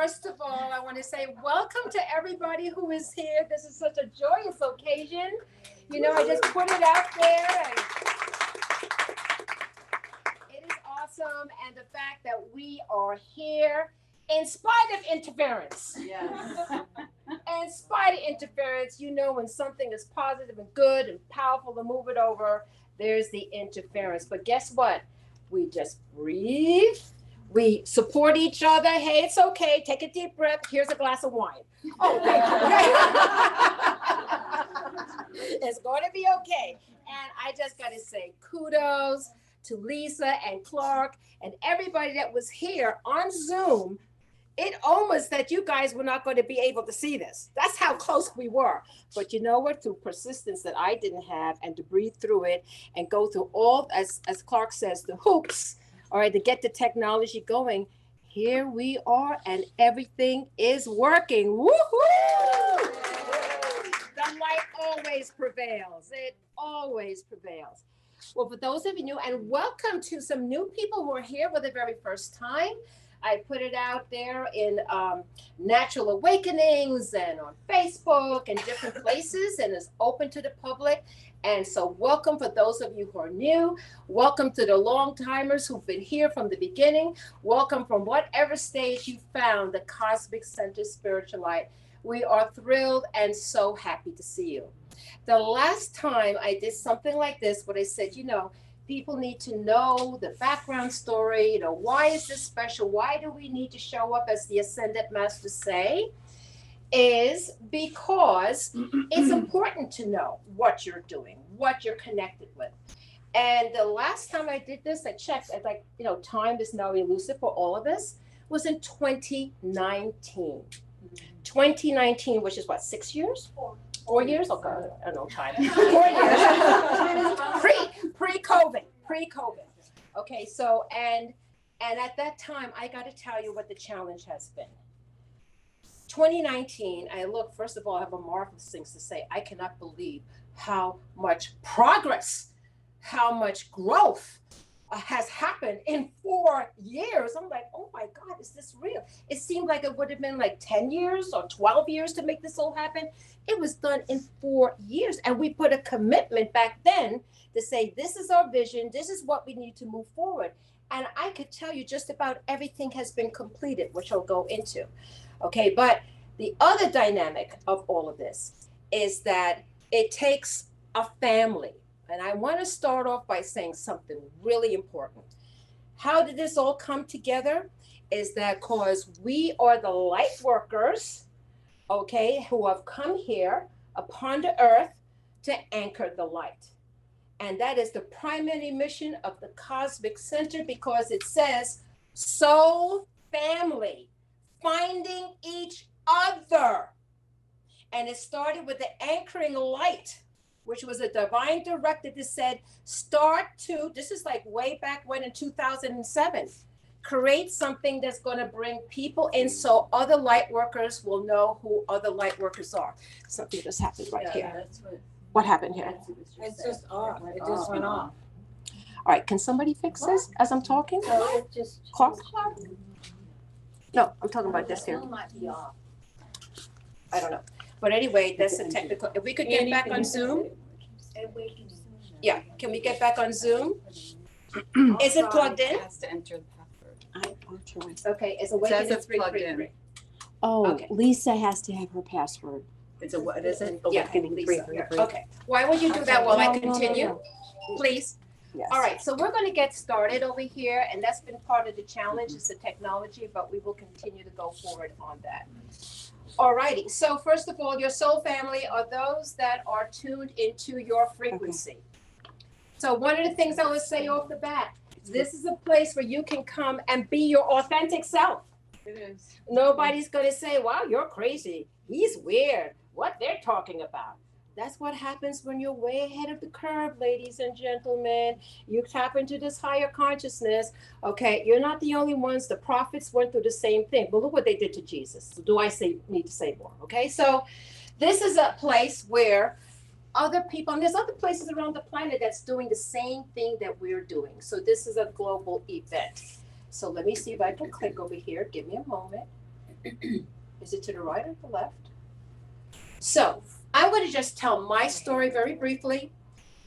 First of all, I want to say welcome to everybody who is here. This is such a joyous occasion. You know, I just put it out there. And it is awesome. And the fact that we are here in spite of interference. Yes. In spite of interference, you know, when something is positive and good and powerful to move it over, there's the interference. But guess what? We just breathe. We support each other. Hey, it's okay. Take a deep breath. Here's a glass of wine. Oh, thank you. It's going to be okay. And I just got to say kudos to Lisa and Clark and everybody that was here on Zoom. It almost that you guys were not going to be able to see this. That's how close we were. But you know what? Through persistence that I didn't have and to breathe through it and go through all, as Clark says, the hoops, all right, to get the technology going. Here we are and everything is working. Woo-hoo! The light always prevails. It always prevails. Well, for those of you new, and welcome to some new people who are here for the very first time. I put it out there in Natural Awakenings and on Facebook and different places, and it's open to the public. And so welcome for those of you who are new. Welcome to the long timers who've been here from the beginning. Welcome from whatever stage you found the Cosmic Center Spiritual Light. We are thrilled and so happy to see you. The last time I did something like this, what I said, you know, people need to know the background story. You know, why is this special? Why do we need to show up, as the Ascended Masters say? Is because it's important to know what you're doing, what you're connected with. And the last time I did this, I checked, like, you know, time is now elusive for all of us, was in 2019. 2019, which is what, 6 years? 4 years? Oh God, I don't know time. 4 years. Pre-COVID. Okay, so and at that time, I got to tell you what the challenge has been. 2019, I look, first of all, I have a marvelous things to say. I cannot believe how much progress, how much growth has happened in 4 years. I'm like, oh my God, is this real? It seemed like it would have been like 10 years or 12 years to make this all happen. It was done in 4 years. And we put a commitment back then to say, this is our vision. This is what we need to move forward. And I could tell you just about everything has been completed, which I'll go into. Okay, but the other dynamic of all of this is that it takes a family. And I want to start off by saying something really important. How did this all come together? Is that because we are the light workers, okay, who have come here upon the earth to anchor the light. And that is the primary mission of the Cosmic Center, because it says soul family, finding each other. And it started with the anchoring light, which was a divine directive that said, start to, this is like way back when in 2007, create something that's going to bring people in so other light workers will know who other light workers are. Something just happened right here. That's What happened here? It's just off. It just went off. All right, can somebody fix this as I'm talking? So it just. Clark? No, I'm talking about this here. It might be off. I don't know. But anyway, that's a technical, if we could get back on Zoom. Yeah, can we get back on Zoom? Is it plugged in? Has to enter the password. Okay, it's It says Awakening it's plugged in. 333. Oh, Okay. Lisa has to have her password. It's a, what is it? Yeah, Awakening Lisa. 333. Okay, why would you do that while I No, no, no, continue? no. Please. Yes. All right, so we're going to get started over here, and that's been part of the challenge is the technology, but we will continue to go forward on that. All righty, so first of all, your soul family are those that are tuned into your frequency. So one of the things I would say off the bat, this is a place where you can come and be your authentic self. It is. Nobody's going to say, wow, you're crazy. He's weird. What they're talking about. That's what happens when you're way ahead of the curve, ladies and gentlemen. You tap into this higher consciousness. Okay, you're not the only ones. The prophets went through the same thing. But look what they did to Jesus. So do I need to say more? Okay, so this is a place where other people, and there's other places around the planet that's doing the same thing that we're doing. So this is a global event. So let me see if I can click over here. Give me a moment. Is it to the right or the left? So I'm going to just tell my story very briefly,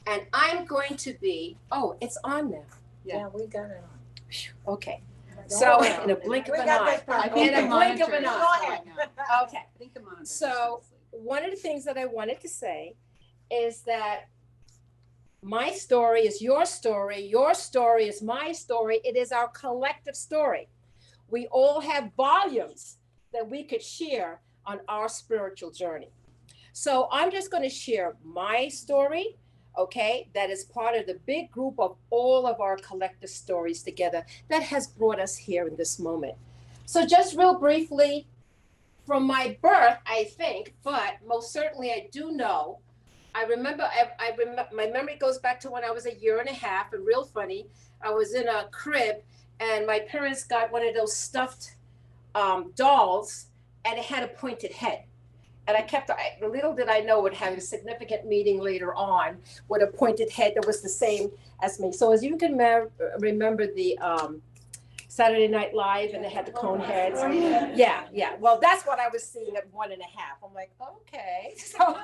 and I'm going to be, oh, it's on now. Yeah, we got it on. Okay. So in a blink of We an got eye. this part. In a blink of an eye. Go ahead. Okay. I think the monitor. So one of the things that I wanted to say is that my story is your story is my story, it is our collective story. We all have volumes that we could share on our spiritual journey. So I'm just going to share my story, okay, that is part of the big group of all of our collective stories together that has brought us here in this moment. So just real briefly, from my birth, I think, but most certainly I do know, I remember, my memory goes back to when I was a year and a half, and real funny, I was in a crib and my parents got one of those stuffed dolls, and it had a pointed head. And I kept, little did I know, would have a significant meaning later on with a pointed head that was the same as me. So as you can remember the Saturday Night Live, and they had the cone heads. Yeah. Well, that's what I was seeing at 1.5. I'm like, okay. So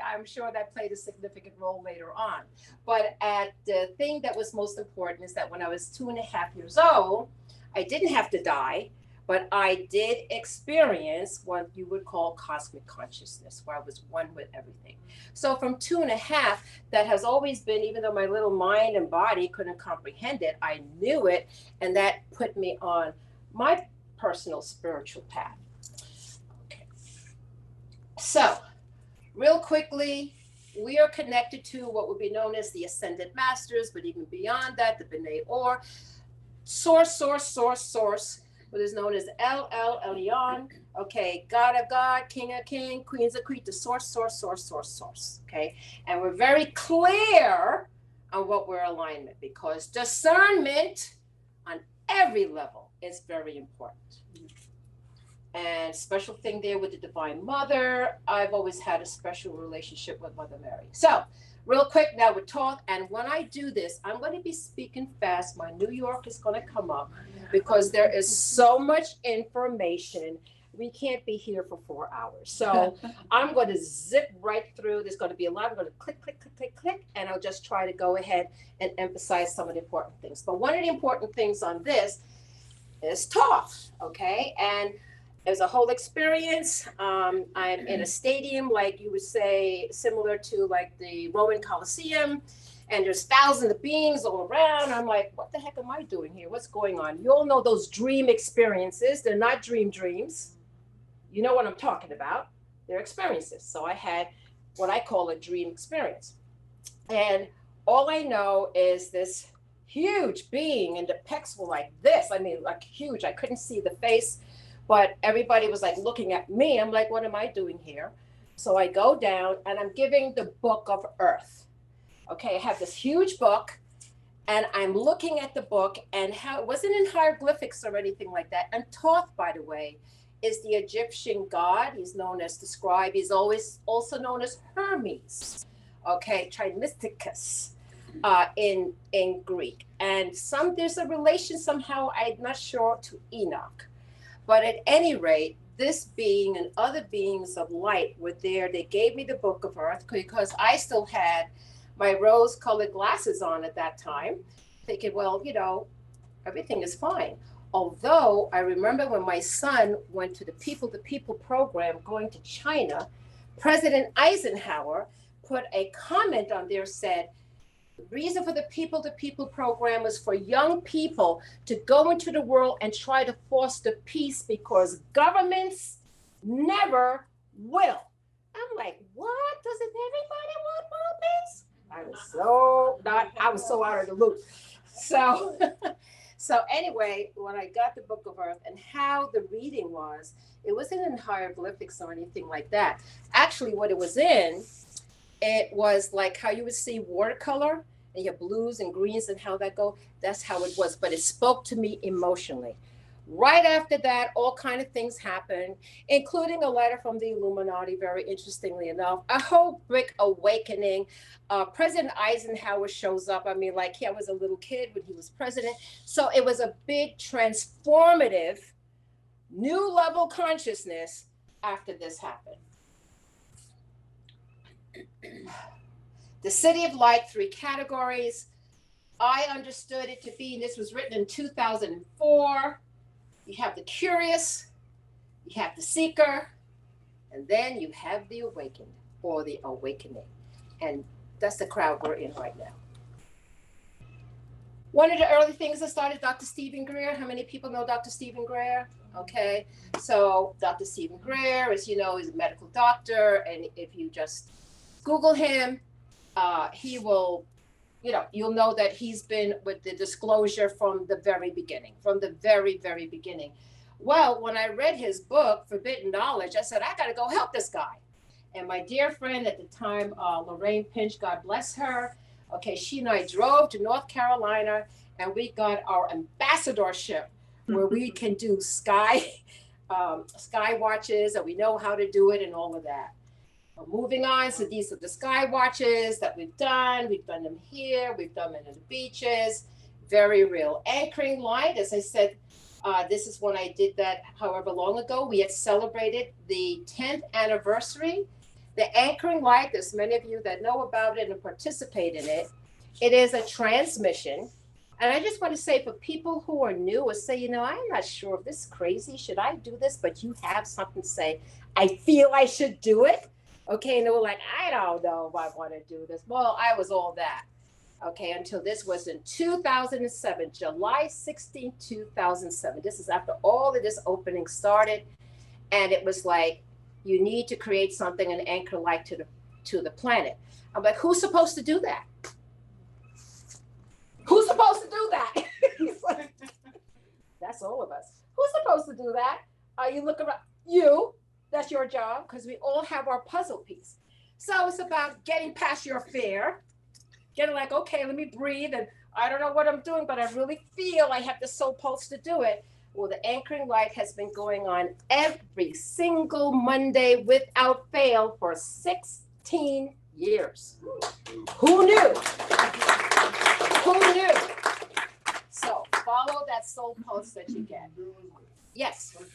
I'm sure that played a significant role later on. But the thing that was most important is that when I was 2.5 years old, I didn't have to die, but I did experience what you would call cosmic consciousness, where I was one with everything. So from 2.5, that has always been, even though my little mind and body couldn't comprehend it, I knew it, and that put me on my personal spiritual path. Okay. So, real quickly, we are connected to what would be known as the Ascended Masters, but even beyond that, the B'nai Or, source, what is known as El Elyon, okay, God of God, King of King, Queens of Queen, the source, okay? And we're very clear on what we're alignment, because discernment on every level is very important. And special thing there with the Divine Mother, I've always had a special relationship with Mother Mary. So real quick, now we're talk, and when I do this, I'm going to be speaking fast. My New York is going to come up because there is so much information. We can't be here for 4 hours. So I'm going to zip right through. There's going to be a lot. I'm going to click, and I'll just try to go ahead and emphasize some of the important things. But one of the important things on this is talk, okay? And there's a whole experience. I'm in a stadium, like you would say, similar to like the Roman Colosseum, and there's thousands of beings all around. I'm like, what the heck am I doing here? What's going on? You all know those dream experiences. They're not dreams. You know what I'm talking about. They're experiences. So I had what I call a dream experience. And all I know is this huge being, and the pecs were like this. I mean, like huge. I couldn't see the face, but everybody was like looking at me. I'm like, what am I doing here? So I go down and I'm giving the book of Earth. Okay, I have this huge book and I'm looking at the book, and how it wasn't in hieroglyphics or anything like that. And Thoth, by the way, is the Egyptian god. He's known as the scribe. He's always also known as Hermes. Okay, Trismegistus in Greek. And there's a relation somehow, I'm not sure, to Enoch. But at any rate, this being and other beings of light were there. They gave me the book of Earth because I still had my rose-colored glasses on at that time, thinking, well, you know, everything is fine. Although I remember when my son went to the People to People program going to China, President Eisenhower put a comment on there, said, the reason for the People to People program was for young people to go into the world and try to foster peace, because governments never will. I'm like, what? Doesn't everybody want world peace? I was so out of the loop. So anyway, when I got the book of Earth and how the reading was, it wasn't in hieroglyphics or anything like that. Actually, what it was in, it was like how you would see watercolor and you have blues and greens and how that go. That's how it was, but it spoke to me emotionally. Right after that, all kind of things happened, including a letter from the Illuminati, very interestingly enough, a whole big awakening. President Eisenhower shows up. I mean, like, I was a little kid when he was president. So it was a big transformative new level consciousness after this happened. The City of Light, 3 categories. I understood it to be, and this was written in 2004. You have the curious, you have the seeker, and then you have the awakened or the awakening. And that's the crowd we're in right now. One of the early things that started, Dr. Stephen Greer. How many people know Dr. Stephen Greer? Okay, so Dr. Stephen Greer, as you know, is a medical doctor, and if you just Google him, he will, you'll know that he's been with the disclosure from the very beginning, very beginning. Well, when I read his book, Forbidden Knowledge, I said, I got to go help this guy. And my dear friend at the time, Lorraine Pinch, God bless her. Okay, she and I drove to North Carolina, and we got our ambassadorship where we can do sky watches, and we know how to do it and all of that. Moving on, so these are the sky watches that we've done. We've done them here. We've done them in the beaches. Very real. Anchoring light, as I said, this is when I did that however long ago. We had celebrated the 10th anniversary. The anchoring light, there's many of you that know about it and participate in it. It is a transmission. And I just want to say for people who are new or say, I'm not sure if this is crazy. Should I do this? But you have something to say, I feel I should do it. Okay, and they were like, I don't know if I want to do this. Well, I was all that. Okay, until this was in 2007, July 16, 2007. This is after all of this opening started. And it was like, you need to create something, an anchor light to the planet. I'm like, who's supposed to do that? Who's supposed to do that? That's all of us. Who's supposed to do that? You look around, that's your job, because we all have our puzzle piece. So it's about getting past your fear, getting like, okay, let me breathe, and I don't know what I'm doing, but I really feel I have the soul pulse to do it. Well, the anchoring light has been going on every single Monday without fail for 16 years. Who knew? Who knew? So follow that soul pulse that you get. Yes. Was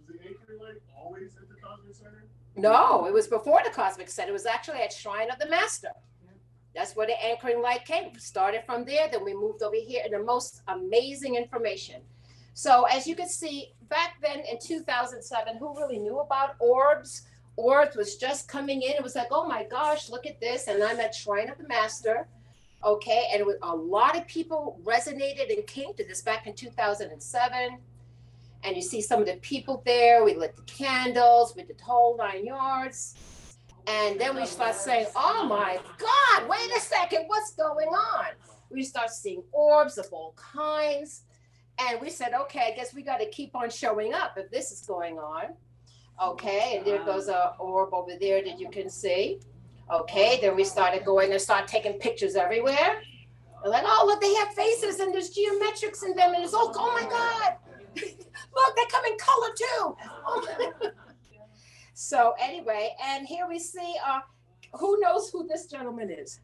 the anchoring light always at the Cosmic Center? No, it was before the Cosmic Center. It was actually at Shrine of the Master. That's where the anchoring light came. Started from there, then we moved over here, and the most amazing information. So as you can see, back then in 2007, who really knew about orbs? Orbs was just coming in. It was like, oh my gosh, look at this. And I'm at Shrine of the Master. Okay, and it was, a lot of people resonated and came to this back in 2007. And you see some of the people there. We lit the candles, we did the whole 9 yards. And then we start saying, oh my God, wait a second, what's going on? We start seeing orbs of all kinds. And we said, okay, I guess we got to keep on showing up if this is going on. Okay, and there goes an orb over there that you can see. Okay, then we started going and started taking pictures everywhere. They're like, oh, look, they have faces and there's geometrics in them. And it's all, oh my God, look, they come in color too. Oh. So anyway, and here we see, who knows who this gentleman is?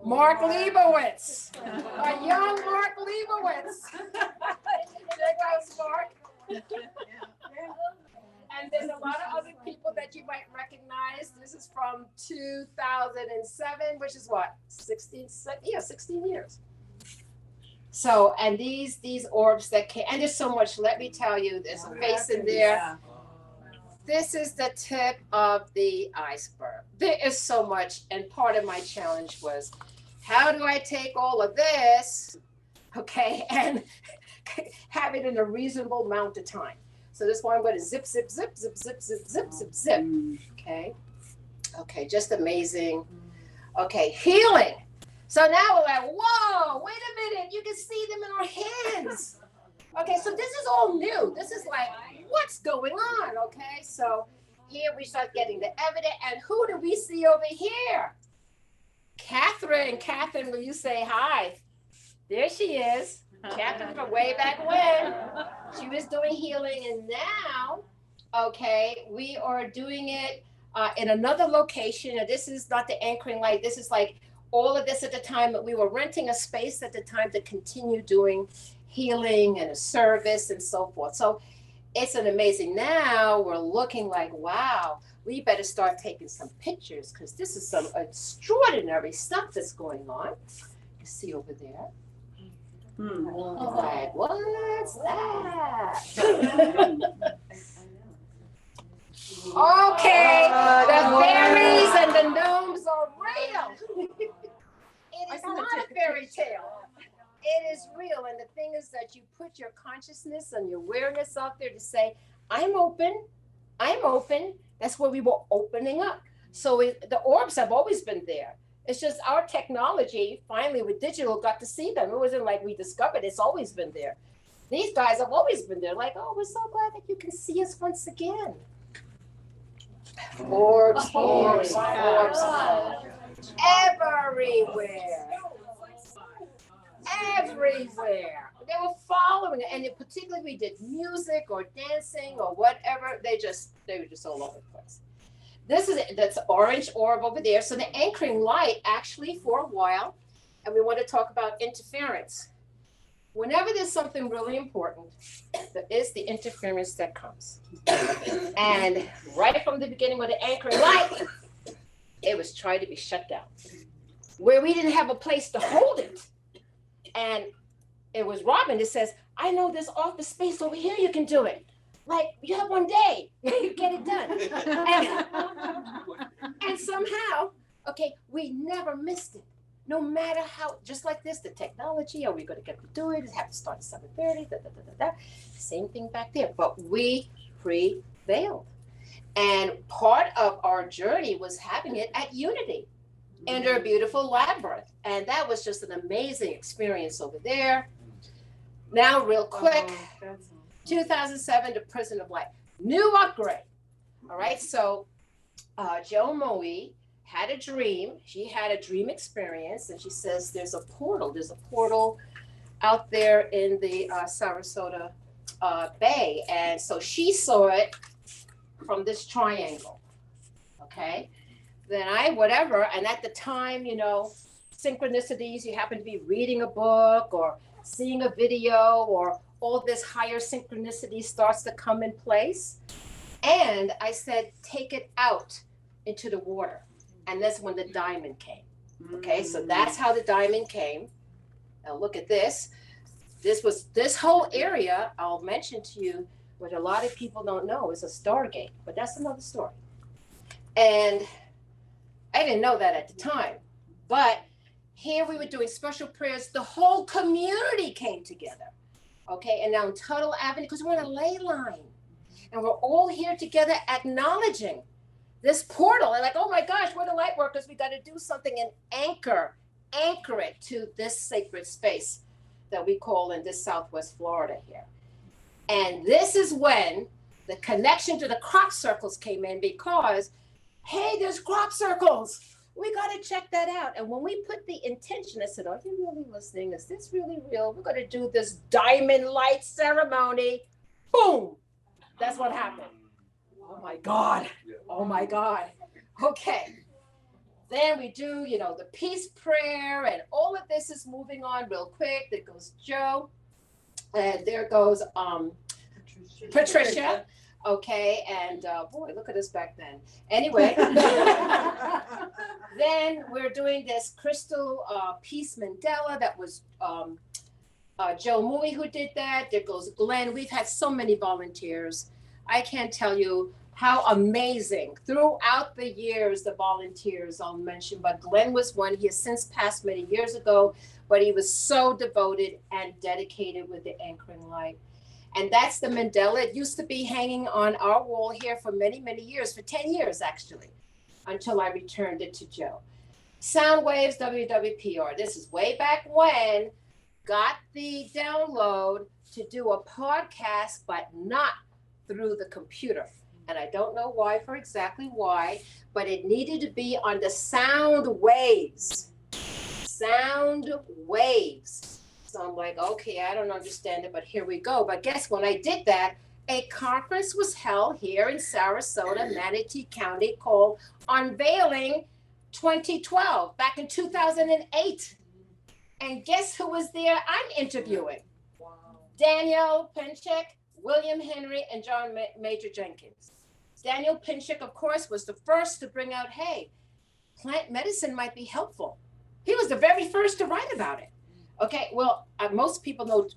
Mark Leibowitz, a young Mark Leibowitz. There goes Mark. And there's a lot of other people that you might recognize. This is from 2007, which is what, 16 years. So, and these orbs that came, and there's so much, let me tell you, there's a face in there. Yeah. This is the tip of the iceberg. There is so much, and part of my challenge was, how do I take all of this, okay, and have it in a reasonable amount of time? So this one I'm going to zip, zip, zip, zip, zip, zip, zip, zip, zip. Okay. Okay, just amazing. Okay, healing. So now we're like, whoa, wait a minute. You can see them in our hands. Okay, so this is all new. This is like, what's going on? Okay, so here we start getting the evidence. And who do we see over here? Catherine. Catherine, will you say hi? There she is. Catherine from way back when. She was doing healing, and now, okay, we are doing it in another location. And this is not the anchoring light. This is like all of this at the time, but we were renting a space at the time to continue doing healing and a service and so forth. So It's an amazing. Now we're looking like, wow, we better start taking some pictures because this is some extraordinary stuff that's going on. You see over there. Like, what's that? Okay, the fairies and the gnomes are real. It is not a fairy tale. It is real. And the thing is that you put your consciousness and your awareness out there to say, I'm open. I'm open. That's where we were opening up. So the orbs have always been there. It's just our technology, finally with digital, got to see them. It wasn't like we discovered, it's always been there. These guys have always been there. Like, oh, we're so glad that you can see us once again. Orbs, orbs, orbs. Everywhere. Everywhere. They were following it. And particularly we did music or dancing or whatever. They were just all over the place. That's orange orb over there. So the anchoring light actually for a while, and we want to talk about interference. Whenever there's something really important, there is the interference that comes. And right from the beginning with the anchoring light, it was trying to be shut down. Where we didn't have a place to hold it. And it was Robin that says, I know this office space over here, you can do it. Like, you have one day, you get it done. And somehow, okay, we never missed it. No matter how, just like this, the technology, are we going to get to do it? It have to start at 7:30, Same thing back there, but we prevailed. And part of our journey was having it at Unity under a beautiful labyrinth. And that was just an amazing experience over there. Now, real quick, 2007 to Prison of Light, new upgrade. All right, so Joe Moe had a dream. She had a dream experience, and she says there's a portal out there in the Sarasota Bay. And so she saw it from this triangle, okay? Then and at the time, synchronicities, you happen to be reading a book or seeing a video or all this higher synchronicity starts to come in place. And I said, take it out into the water. And that's when the diamond came. Okay, so that's how the diamond came. Now look at this. This whole area, I'll mention to you, what a lot of people don't know is a Stargate, but that's another story. And I didn't know that at the time, but here we were doing special prayers. The whole community came together. Okay, and now in Tuttle Avenue, because we're on a ley line, and we're all here together acknowledging this portal. And like, oh my gosh, we're the light workers. We got to do something and anchor it to this sacred space that we call in this Southwest Florida here. And this is when the connection to the crop circles came in because, hey, there's crop circles. We got to check that out. And when we put the intention, I said, are you really listening? Is this really real? We're going to do this diamond light ceremony. Boom. That's what happened. Oh my God. Oh my God. Okay. Then we do, the peace prayer and all of this is moving on real quick. There goes Joe. And there goes Patricia. Okay, and boy, look at us back then. Anyway, then we're doing this crystal peace mandala. That was Joe Moe who did that. There goes Glenn. We've had so many volunteers. I can't tell you how amazing throughout the years the volunteers I'll mention, but Glenn was one. He has since passed many years ago, but he was so devoted and dedicated with the anchoring light. And that's the mandala. It used to be hanging on our wall here for many, many years, for 10 years actually, until I returned it to Joe. Sound Waves, WWPR. This is way back when, got the download to do a podcast, but not through the computer. And I don't know why, for exactly why, but it needed to be on the sound waves. Sound waves. So I'm like, okay, I don't understand it, but here we go. But guess when I did that, a conference was held here in Sarasota, Manatee County, called Unveiling 2012, back in 2008. And guess who was there? I'm interviewing. Wow. Danielle Penchek. William Henry and John Major Jenkins. Daniel Pinchik, of course, was the first to bring out, hey, plant medicine might be helpful. He was the very first to write about it. Okay, well, most people know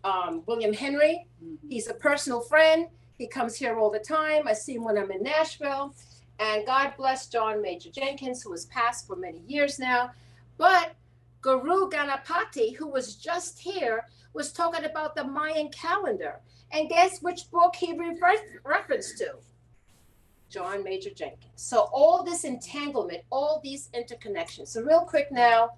William Henry. He's a personal friend. He comes here all the time. I see him when I'm in Nashville. And God bless John Major Jenkins, who has passed for many years now. But Guru Ganapati, who was just here, was talking about the Mayan calendar. And guess which book he referenced to? John Major Jenkins. So all this entanglement, all these interconnections. So real quick now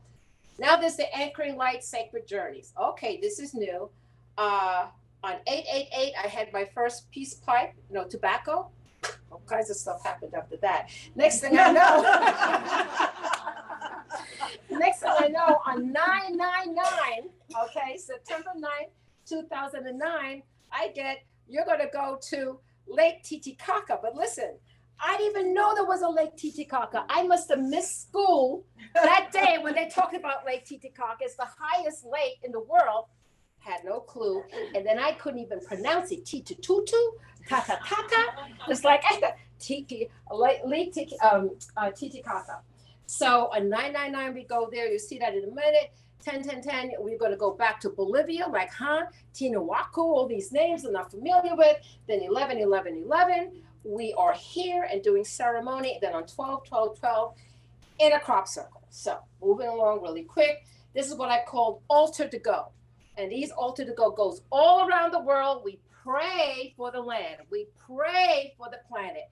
there's the Anchoring Light Sacred Journeys. Okay, this is new. On 888, I had my first peace pipe, tobacco. All kinds of stuff happened after that. Next thing I know, on 999, okay, September 9th, 2009, you're going to go to Lake Titicaca. But listen, I didn't even know there was a Lake Titicaca. I must have missed school that day when they talked about Lake Titicaca. It's the highest lake in the world. Had no clue. And then I couldn't even pronounce it. Titututu, Tata. It's like Lake Titicaca. So on 999, we go there. You see that in a minute. 10, we're going to go back to Bolivia, like, Tinahuaco, all these names I'm not familiar with. Then 11, we are here and doing ceremony. Then on 12, in a crop circle. So moving along really quick. This is what I call altar to go. And these altar to go goes all around the world. We pray for the land. We pray for the planet.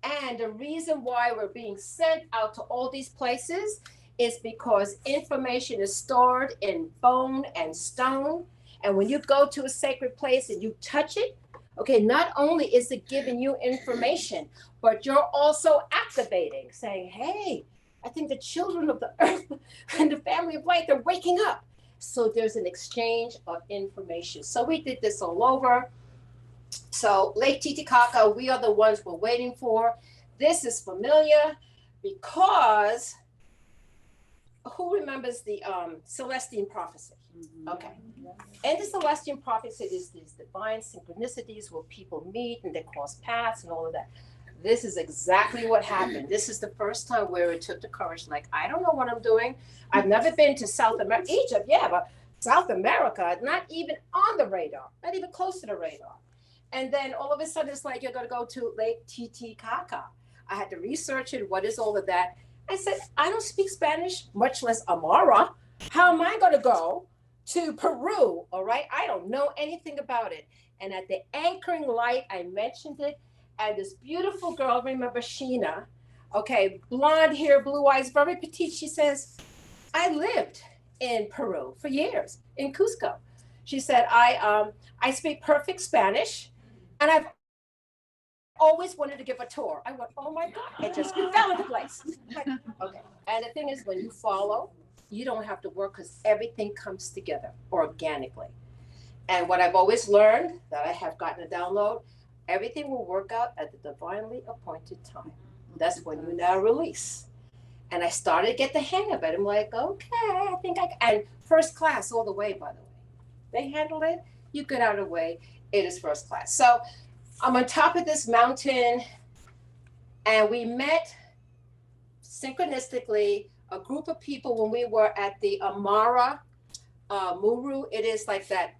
And the reason why we're being sent out to all these places is because information is stored in bone and stone. And when you go to a sacred place and you touch it, okay, not only is it giving you information, but you're also activating, saying, hey, I think the children of the earth and the family of light, they're waking up. So there's an exchange of information. So we did this all over. So Lake Titicaca, we are the ones we're waiting for. This is familiar because who remembers the Celestine prophecy? Okay. And the Celestine prophecy is these divine synchronicities where people meet and they cross paths and all of that. This is exactly what happened. This is the first time where it took the courage, like, I don't know what I'm doing. I've never been to South America. Egypt, yeah, but South America, not even on the radar, not even close to the radar. And then all of a sudden, it's like, you're going to go to Lake Titicaca. I had to research it. What is all of that? I said, I don't speak Spanish, much less Amara. How am I going to go to Peru? All right. I don't know anything about it. And at the Anchoring Light, I mentioned it. And this beautiful girl, remember Sheena, okay, blonde hair, blue eyes, very petite. She says, I lived in Peru for years, in Cusco. She said, I speak perfect Spanish, and I've always wanted to give a tour. I went, oh my God, it just fell into place. Okay. And the thing is, when you follow, you don't have to work because everything comes together organically. And what I've always learned that I have gotten a download, everything will work out at the divinely appointed time. That's when you now release. And I started to get the hang of it. I'm like, okay, I think and first class all the way, by the way. They handled it. You get out of the way. It is first class. So I'm on top of this mountain, and we met synchronistically a group of people when we were at the Amara Muru. It is like that.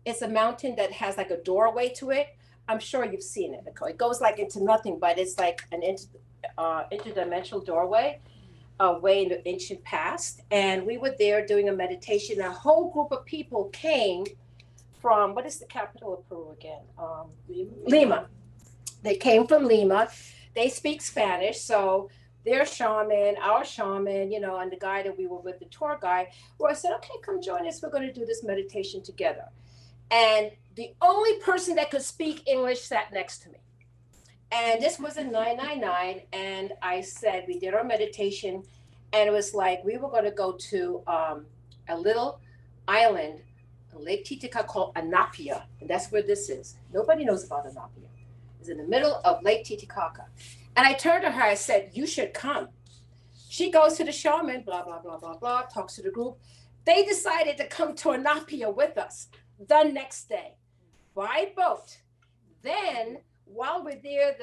It's a mountain that has like a doorway to it. I'm sure you've seen it. It goes like into nothing, but it's like an interdimensional doorway way in the ancient past. And we were there doing a meditation. A whole group of people came from, what is the capital of Peru again? Lima. They came from Lima. They speak Spanish. So their shaman, our shaman, and the guy that we were with, the tour guide, where I said, okay, come join us. We're going to do this meditation together. And the only person that could speak English sat next to me. And this was in 999. And I said, we did our meditation. And it was like, we were going to go to a little island, Lake Titicaca, called Anapia. And that's where this is. Nobody knows about Anapia. It's in the middle of Lake Titicaca. And I turned to her, I said, you should come. She goes to the shaman, blah, blah, blah, blah, blah, talks to the group. They decided to come to Anapia with us the next day. by boat. Then while we're there,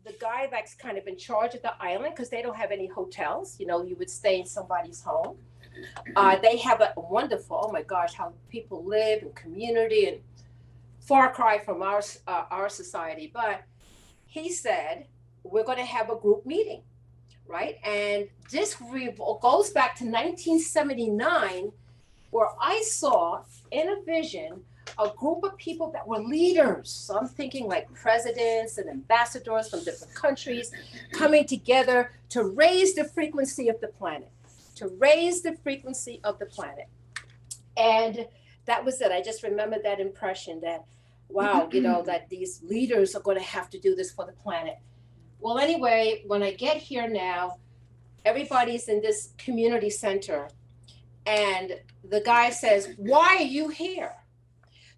the guy that's kind of in charge of the island, because they don't have any hotels, you would stay in somebody's home. They have a wonderful, oh my gosh, how people live and community, and far cry from our society. But he said, we're going to have a group meeting, right? And this goes back to 1979, where I saw in a vision a group of people that were leaders. So I'm thinking like presidents and ambassadors from different countries coming together to raise the frequency of the planet, to raise the frequency of the planet. And that was it. I just remember that impression that, wow, that these leaders are going to have to do this for the planet. Well, anyway, when I get here now, everybody's in this community center, and the guy says, why are you here?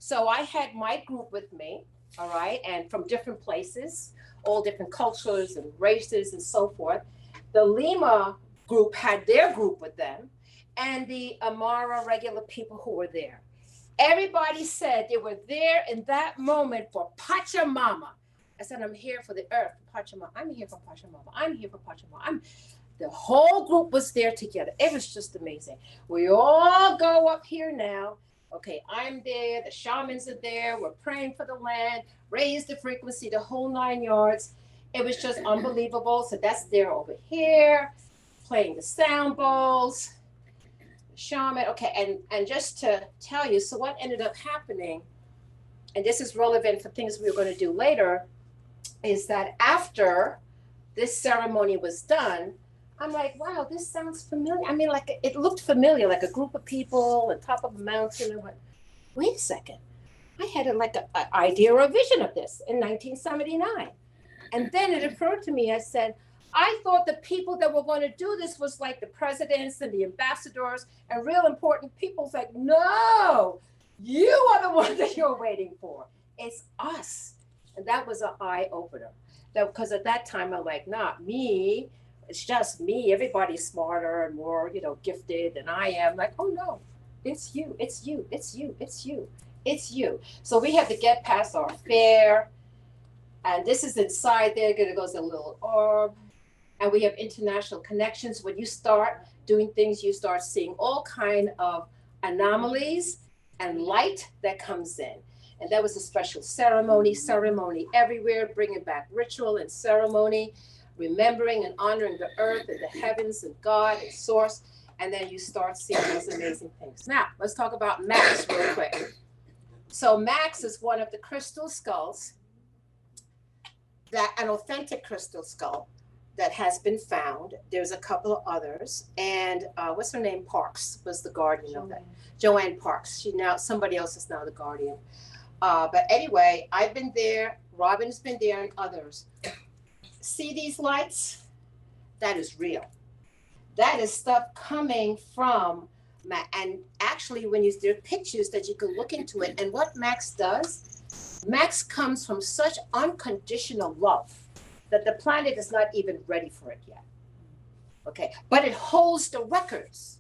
So I had my group with me, all right, and from different places, all different cultures and races and so forth. The Lima group had their group with them, and the Amara regular people who were there. Everybody said they were there in that moment for Pachamama. I said, I'm here for the earth, Pachamama. I'm here for Pachamama. I'm here for Pachamama. The whole group was there together. It was just amazing. We all go up here now. Okay, I'm there. The shamans are there. We're praying for the land, raise the frequency, the whole 9 yards. It was just unbelievable. So that's there over here, playing the sound bowls, shaman. Okay, and just to tell you, so what ended up happening, and this is relevant for things we were going to do later, is that after this ceremony was done, I'm like, wow, this sounds familiar. I mean, like it looked familiar, like a group of people on top of a mountain. And wait a second, I had an idea or a vision of this in 1979. And then it occurred to me, I said, I thought the people that were going to do this was like the presidents and the ambassadors and real important people. It's like, no, you are the one that you're waiting for. It's us. And that was an eye opener. Because at that time, I'm like, not me. It's just me. Everybody's smarter and more, gifted than I am. Like, oh no, it's you, it's you, it's you, it's you, it's you. So we have to get past our fear. And this is inside there. It goes a little orb. And we have international connections. When you start doing things, you start seeing all kind of anomalies and light that comes in. And that was a special ceremony everywhere, bringing back ritual and ceremony, remembering and honoring the earth and the heavens and God and source. And then you start seeing these amazing things. Now, let's talk about Max real quick. So Max is one of the crystal skulls, an authentic crystal skull that has been found. There's a couple of others. And what's her name? Parks was the guardian of that. Joanne Parks. Somebody else is now the guardian. But anyway, I've been there. Robin's been there and others. See these lights? That is real. That is stuff coming from and actually there are pictures that you can look into it. And what Max does, Max comes from such unconditional love that the planet is not even ready for it yet. Okay, but it holds the records.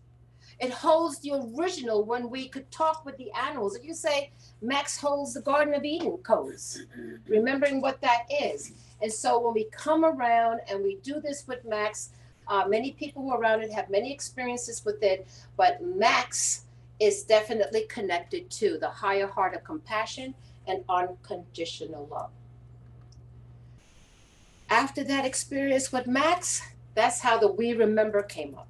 It holds the original when we could talk with the animals. If you say Max holds the Garden of Eden codes, remembering what that is. And so when we come around and we do this with Max, many people who are around it have many experiences with it, but Max is definitely connected to the higher heart of compassion and unconditional love. After that experience with Max, that's how the We Remember came up.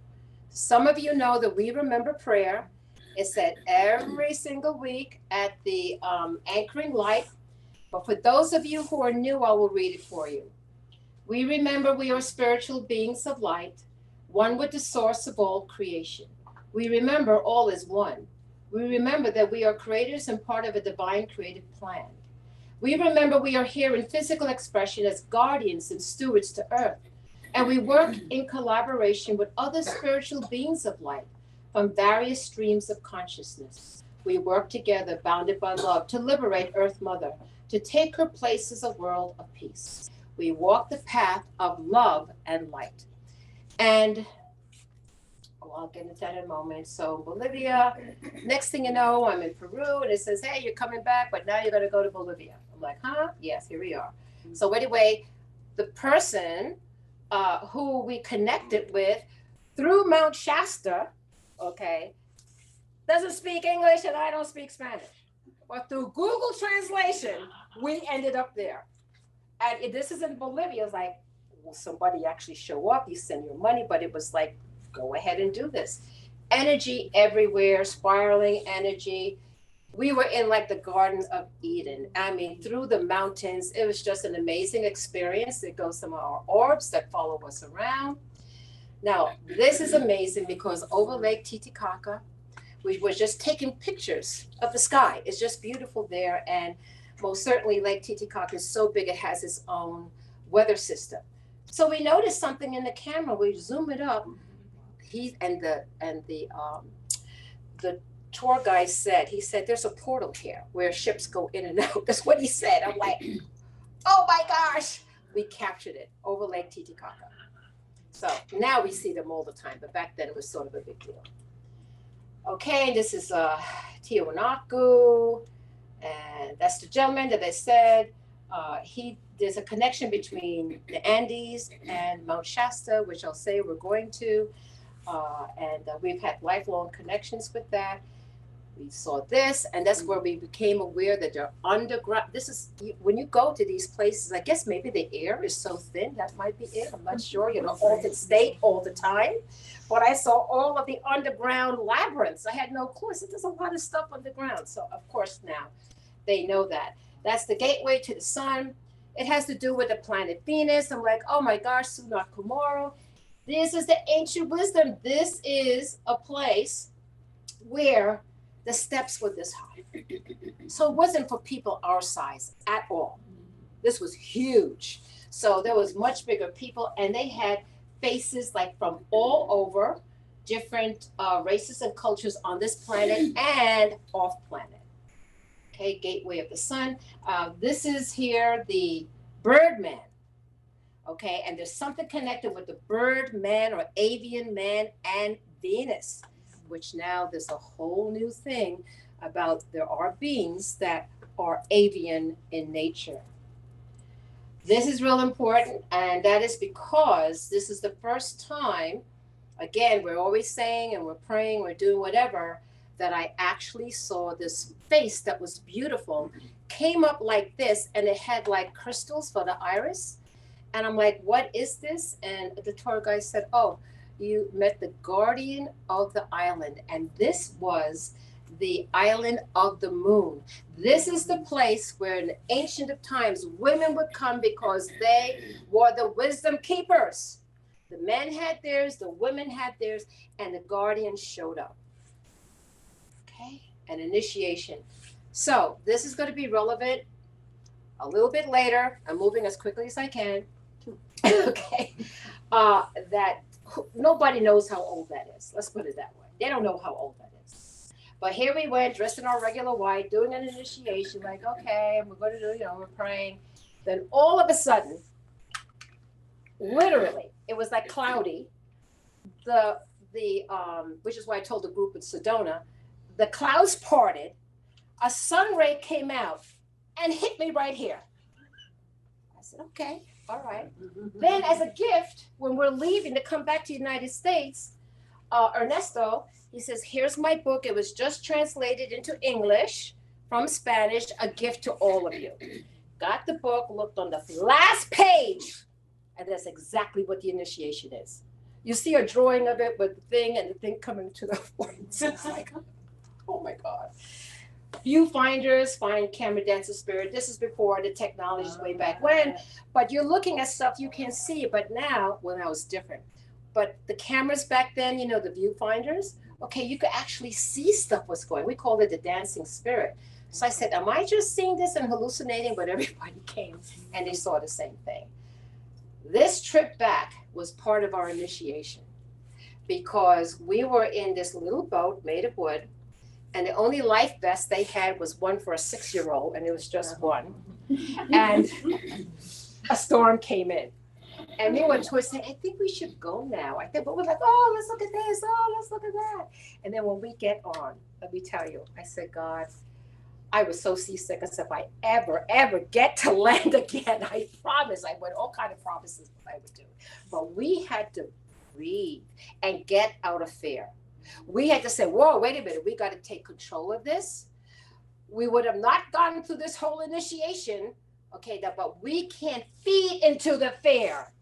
Some of you know the We Remember prayer. It's said every single week at the anchoring light. But for those of you who are new, I will read it for you. We remember we are spiritual beings of light, one with the source of all creation. We remember all is one. We remember that we are creators and part of a divine creative plan. We remember we are here in physical expression as guardians and stewards to earth. And we work in collaboration with other spiritual beings of light from various streams of consciousness. We work together, bounded by love, to liberate Earth Mother, to take her place as a world of peace. We walk the path of love and light. And Well, I'll get into that in a moment. So Bolivia, next thing you know, I'm in Peru and it says, hey, you're coming back, but now you're going to go to Bolivia. I'm like, huh? Yes, here we are. So anyway, the person who we connected with through Mount Shasta, okay, doesn't speak English and I don't speak Spanish. But through Google Translation, we ended up there. And this is in Bolivia. It's like, will somebody actually show up? You send your money, but it was like, go ahead and do this. Energy everywhere, spiraling energy. We were in like the Garden of Eden. I mean, through the mountains, it was just an amazing experience. It goes some of our orbs that follow us around. Now, this is amazing because over Lake Titicaca, we were just taking pictures of the sky. It's just beautiful there. And most certainly Lake Titicaca is so big, it has its own weather system. So we noticed something in the camera. We zoom it up. He and the tour guide said, he said, there's a portal here where ships go in and out. That's what he said. I'm like, oh my gosh. We captured it over Lake Titicaca. So now we see them all the time, but back then it was sort of a big deal. Okay, this is Tiwanaku, and that's the gentleman that I said. There's a connection between the Andes and Mount Shasta, which I'll say we're going to, and we've had lifelong connections with that. We saw this, and that's where we became aware that they're underground. This is, when you go to these places, I guess maybe the air is so thin, that might be it. I'm not sure, altered state all the time. But I saw all of the underground labyrinths. I had no clue. I said, there's a lot of stuff underground. So, of course, now they know that. That's the gateway to the sun. It has to do with the planet Venus. I'm like, oh my gosh, Sunak Kumaro. This is the ancient wisdom. This is a place where the steps were this high. So it wasn't for people our size at all. This was huge. So there was much bigger people, and they had faces like from all over, different races and cultures on this planet and off planet. Okay, gateway of the sun. This is here the Birdman. Okay, and there's something connected with the Birdman or avian man and Venus, which now there's a whole new thing about there are beings that are avian in nature. This is real important, and that is because this is the first time, again, we're always saying and we're praying, we're doing whatever, that I actually saw this face that was beautiful, came up like this, and it had like crystals for the iris. And I'm like, what is this? And the tour guide said, oh, you met the guardian of the island. And this was the island of the moon. This is the place where in the ancient of times, women would come because they were the wisdom keepers. The men had theirs, the women had theirs, and the guardian showed up. Okay, an initiation. So this is going to be relevant a little bit later. I'm moving as quickly as I can. Okay, that nobody knows how old that is. Let's put it that way. They don't know how old that is. But here we went, dressed in our regular white, doing an initiation, like, okay, we're going to do, we're praying. Then all of a sudden, literally, it was like cloudy. Which is why I told the group in Sedona, the clouds parted, a sun ray came out and hit me right here. I said, okay, all right. Then as a gift, when we're leaving to come back to the United States, Ernesto, he says, here's my book. It was just translated into English from Spanish, a gift to all of you. Got the book, looked on the last page, and that's exactly what the initiation is. You see a drawing of it with the thing and the thing coming to the front. It's like, oh my God. Viewfinders, find camera dancer spirit. This is before the technology, way back when. But you're looking at stuff you can't see. But now, well, now it's different. But the cameras back then, the viewfinders, okay, you could actually see stuff was going. We called it the dancing spirit. So I said, am I just seeing this and hallucinating? But everybody came and they saw the same thing. This trip back was part of our initiation because we were in this little boat made of wood, and the only life vest they had was one for a 6-year-old, and it was just one. And a storm came in. And me and Troy saying, I think we should go now. I think, but we're like, oh, let's look at this. Oh, let's look at that. And then when we get on, let me tell you, I said, God, I was so seasick. I said, if I ever get to land again, I promise. I went all kind of promises what I would do. But we had to breathe and get out of fear. We had to say, whoa, wait a minute. We got to take control of this. We would have not gone through this whole initiation. Okay, but we can't feed into the fear.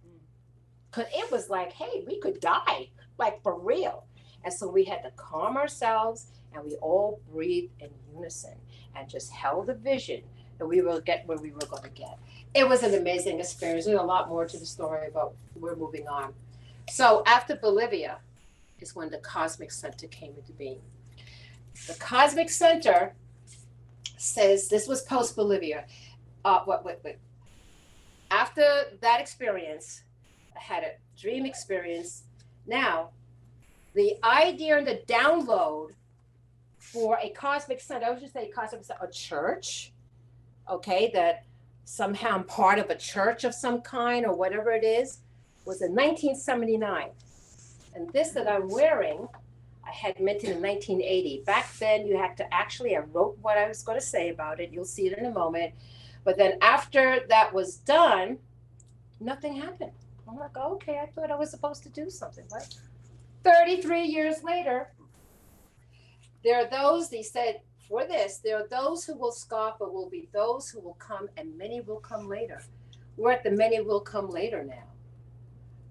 Because it was like, hey, we could die, like for real. And so we had to calm ourselves, and we all breathed in unison and just held the vision that we will get where we were going to get. It was an amazing experience. There's a lot more to the story, but we're moving on. So after Bolivia is when the Cosmic Center came into being. The Cosmic Center says, this was post-Bolivia. Wait. After that experience, I had a dream experience. Now, the idea and the download for a Cosmic Center, I was just saying Cosmic Center, a church, okay, that somehow I'm part of a church of some kind or whatever it is, was in 1979. And this that I'm wearing, I had minted in 1980. Back then, you had to actually, I wrote what I was going to say about it. You'll see it in a moment. But then after that was done, nothing happened. I'm like, oh, okay, I thought I was supposed to do something, right? 33 years later, there are those, they said, for this, there are those who will scoff, but will be those who will come, and many will come later. We're at the many will come later now.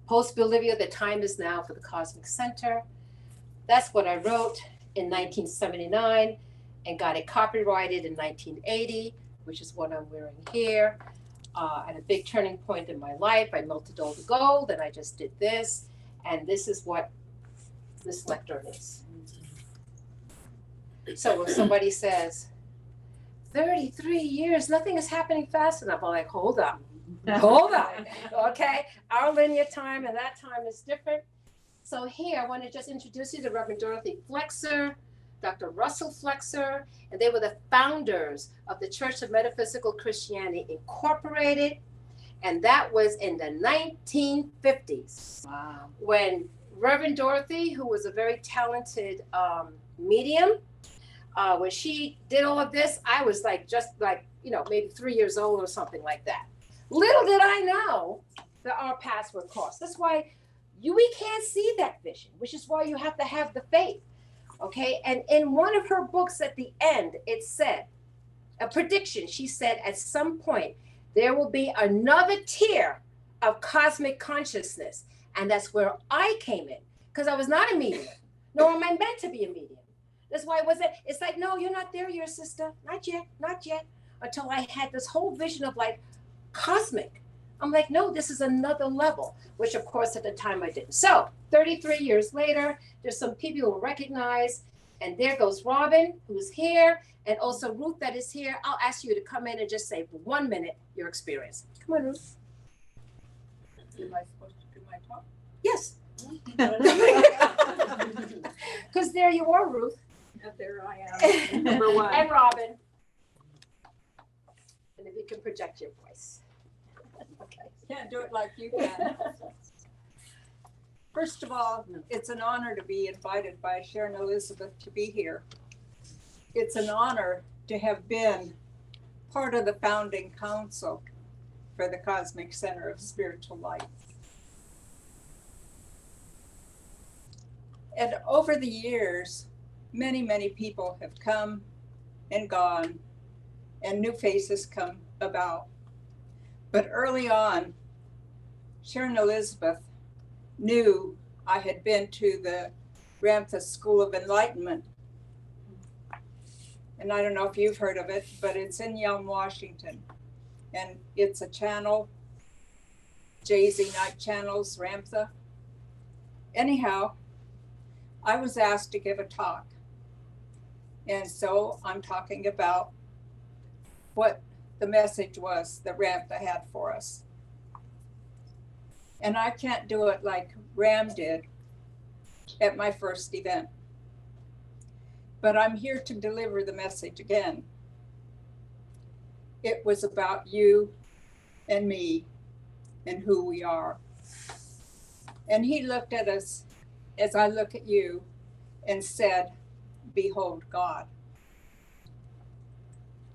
Post-Bolivia, the time is now for the Cosmic Center. That's what I wrote in 1979 and got it copyrighted in 1980, which is what I'm wearing here. At a big turning point in my life, I melted all the gold and I just did this. And this is what this lectern is. So when somebody says, 33 years, nothing is happening fast enough, I'm like, hold up. Hold on, okay? Our linear time and that time is different. So here, I want to just introduce you to Reverend Dorothy Flexer, Dr. Russell Flexer, and they were the founders of the Church of Metaphysical Christianity Incorporated, and that was in the 1950s. Wow. When Reverend Dorothy, who was a very talented medium, when she did all of this, I was like, just like, maybe 3 years old or something like that. Little did I know that our paths would cross. That's why we can't see that vision, which is why you have to have the faith, okay? And in one of her books at the end, it said, a prediction, she said, at some point, there will be another tier of cosmic consciousness. And that's where I came in, because I was not a medium, nor am I meant to be a medium. That's why it's like, no, you're not there, your sister, not yet, until I had this whole vision of like, cosmic. I'm like, no, this is another level, which of course at the time I didn't. So 33 years later, there's some people who recognize, and there goes Robin, who's here, and also Ruth that is here. I'll ask you to come in and just say for 1 minute your experience. Come on, Ruth. Am I supposed to do my talk? Yes. Because there you are, Ruth. There I am. Number one. And Robin. And if you can project your voice. Okay. Can't do it like you can. First of all, it's an honor to be invited by Sharon Elizabeth to be here. It's an honor to have been part of the founding council for the Cosmic Center of Spiritual Life. And over the years, many, many people have come and gone, and new faces come about. But early on, Sharon Elizabeth knew I had been to the Ramtha School of Enlightenment. And I don't know if you've heard of it, but it's in Yelm, Washington. And it's a channel, Jay-Z Night Channels, Ramtha. Anyhow, I was asked to give a talk. And so I'm talking about what the message was that Ramtha had for us. And I can't do it like Ram did at my first event. But I'm here to deliver the message again. It was about you and me and who we are. And he looked at us as I look at you and said, behold God.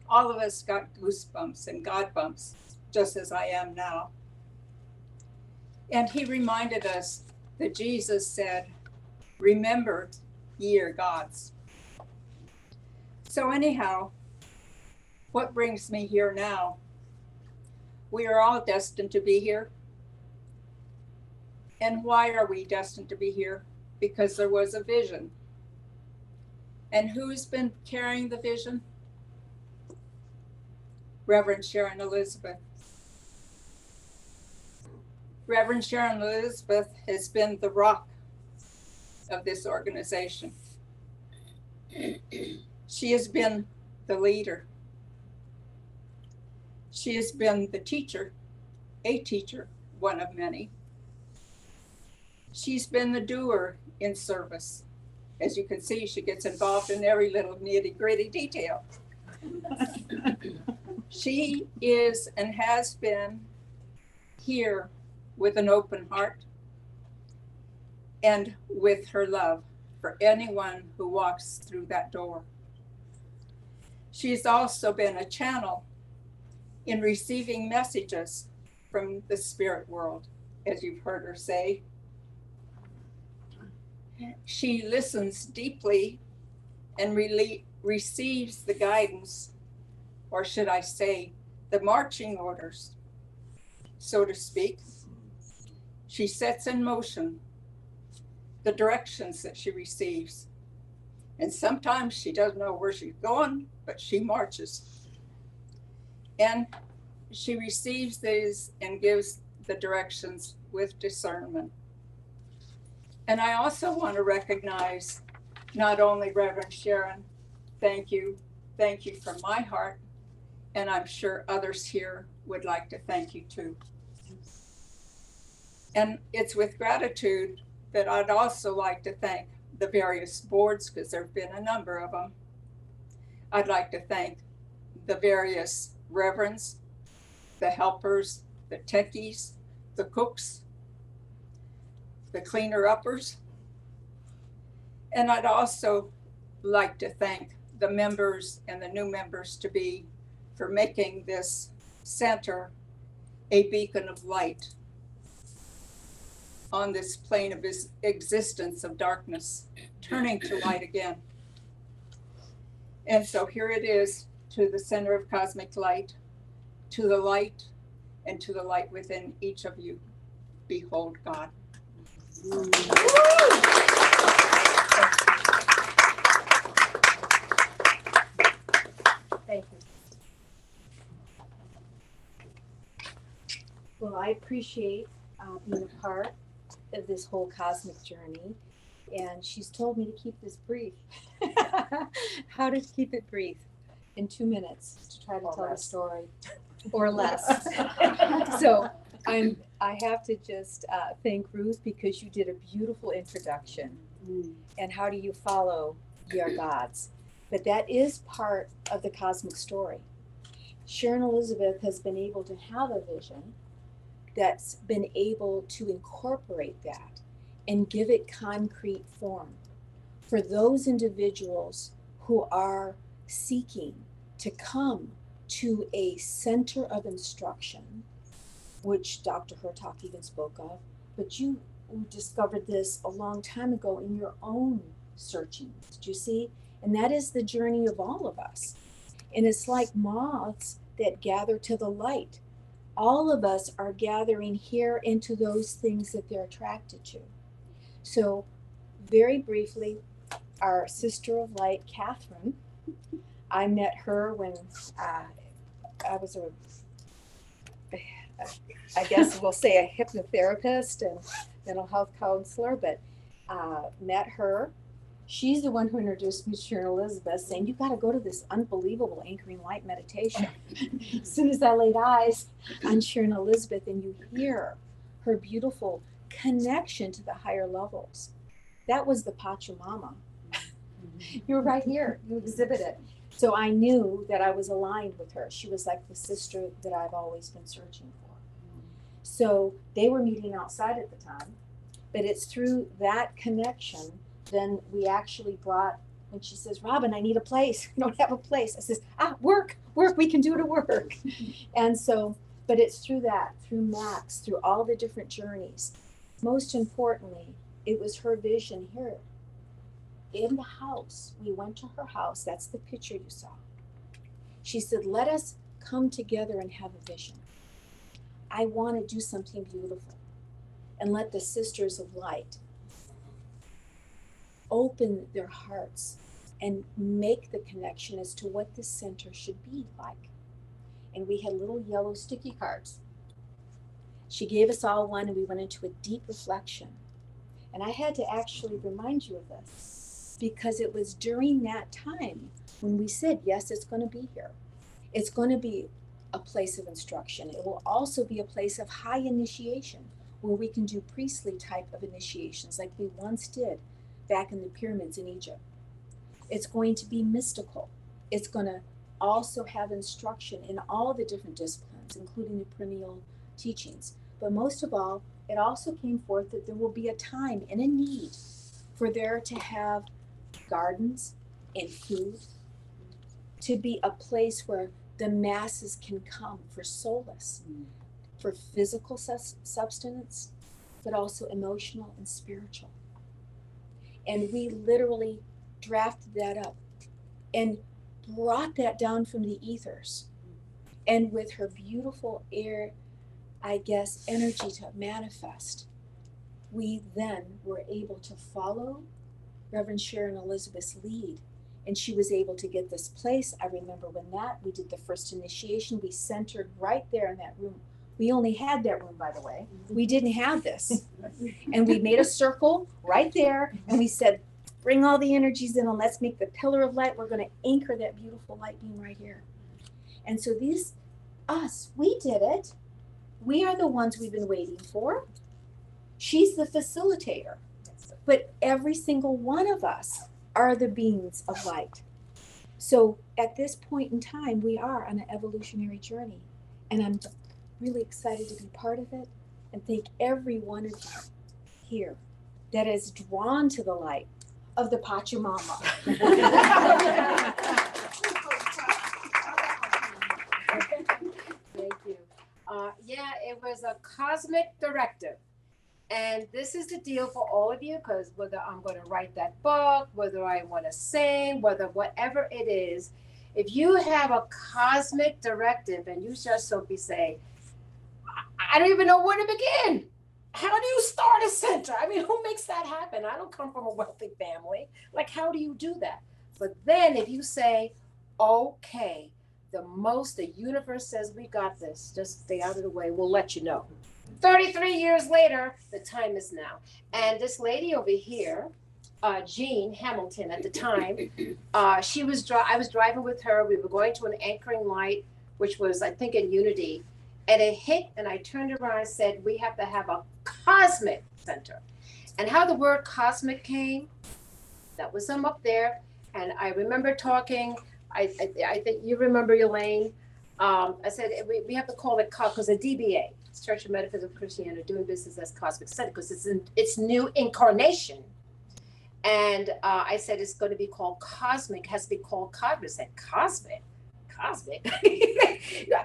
All of us got goosebumps and God bumps, just as I am now. And he reminded us that Jesus said, remember ye are gods. So anyhow, what brings me here now? We are all destined to be here. And why are we destined to be here? Because there was a vision. And who's been carrying the vision? Reverend Sharon Elizabeth. Reverend Sharon Elizabeth has been the rock of this organization. She has been the leader. She has been the teacher, a teacher, one of many. She's been the doer in service. As you can see, she gets involved in every little nitty-gritty detail. She is and has been here with an open heart and with her love for anyone who walks through that door. She's also been a channel in receiving messages from the spirit world, as you've heard her say. She listens deeply and receives the guidance, or should I say, the marching orders, so to speak. She sets in motion the directions that she receives. And sometimes she doesn't know where she's going, but she marches. And she receives these and gives the directions with discernment. And I also want to recognize not only Reverend Sharon, thank you from my heart, and I'm sure others here would like to thank you too. And it's with gratitude that I'd also like to thank the various boards, because there have been a number of them. I'd like to thank the various reverends, the helpers, the techies, the cooks, the cleaner-uppers. And I'd also like to thank the members and the new members to be for making this center a beacon of light on this plane of existence of darkness, turning to light again. And so here it is, to the center of cosmic light, to the light, and to the light within each of you. Behold God. Thank you. Well, I appreciate being a part of this whole cosmic journey, and she's told me to keep this brief. How to keep it brief in 2 minutes to try to Or tell the less. story, or less. So I have to just thank Ruth, because you did a beautiful introduction. And how do you follow your gods? But that is part of the cosmic story. Sharon Elizabeth has been able to have a vision that's been able to incorporate that and give it concrete form for those individuals who are seeking to come to a center of instruction, which Dr. Hertok even spoke of, but you discovered this a long time ago in your own searching. Did you see? And that is the journey of all of us. And it's like moths that gather to the light. All of us are gathering here into those things that they're attracted to. So very briefly, our sister of light, Catherine, I met her when I was I guess we'll say a hypnotherapist and mental health counselor, but met her. She's the one who introduced me to Sharon Elizabeth, saying, you got to go to this unbelievable anchoring light meditation. As soon as I laid eyes on Sharon Elizabeth and you hear her beautiful connection to the higher levels, that was the Pachamama. You were right here. You exhibit it. So I knew that I was aligned with her. She was like the sister that I've always been searching for. So they were meeting outside at the time. But it's through that connection, then we actually brought, when she says, Robin, I need a place. I don't have a place. I says, work, we can do it at work. And so, but it's through that, through Max, through all the different journeys. Most importantly, it was her vision here. In the house, we went to her house. That's the picture you saw. She said, let us come together and have a vision. I want to do something beautiful and let the Sisters of Light open their hearts and make the connection as to what this center should be like. And we had little yellow sticky cards. She gave us all one, and we went into a deep reflection. And I had to actually remind you of this because it was during that time when we said, yes, it's going to be here. It's going to be a place of instruction. It will also be a place of high initiation where we can do priestly type of initiations like we once did back in the pyramids in Egypt. It's going to be mystical. It's going to also have instruction in all the different disciplines, including the perennial teachings. But most of all, it also came forth that there will be a time and a need for there to have gardens and food, to be a place where the masses can come for solace, for physical substance, but also emotional and spiritual. And we literally drafted that up and brought that down from the ethers. And with her beautiful air, I guess, energy to manifest, we then were able to follow Reverend Sharon Elizabeth's lead. And she was able to get this place. I remember when we did the first initiation, we centered right there in that room. We only had that room, by the way. We didn't have this. And we made a circle right there, and we said, bring all the energies in and let's make the pillar of light. We're going to anchor that beautiful light beam right here. And so we did it. We are the ones we've been waiting for. She's the facilitator. But every single one of us are the beings of light. So at this point in time, we are on an evolutionary journey. And I'm really excited to be part of it and thank every one of you here that is drawn to the light of the Pachamama. Thank you. It was a cosmic directive. And this is the deal for all of you, because whether I'm going to write that book, whether I want to sing, whatever it is, if you have a cosmic directive and you just simply say, I don't even know where to begin. How do you start a center? I mean, who makes that happen? I don't come from a wealthy family. Like, how do you do that? But then if you say, okay, the universe says we got this, just stay out of the way, we'll let you know. 33 years later, the time is now. And this lady over here, Jean Hamilton at the time, I was driving with her. We were going to an anchoring light, which was, I think, in Unity. And it hit, and I turned around and said, we have to have a cosmic center. And how the word cosmic came, that was up there. And I remember talking, I think you remember, Elaine. I said, we have to call it because the DBA, Church of Metaphysical Christianity, doing business as Cosmic Center, because it's its new incarnation. And I said, it's going to be called cosmic, has to be called cosmic. I said, cosmic?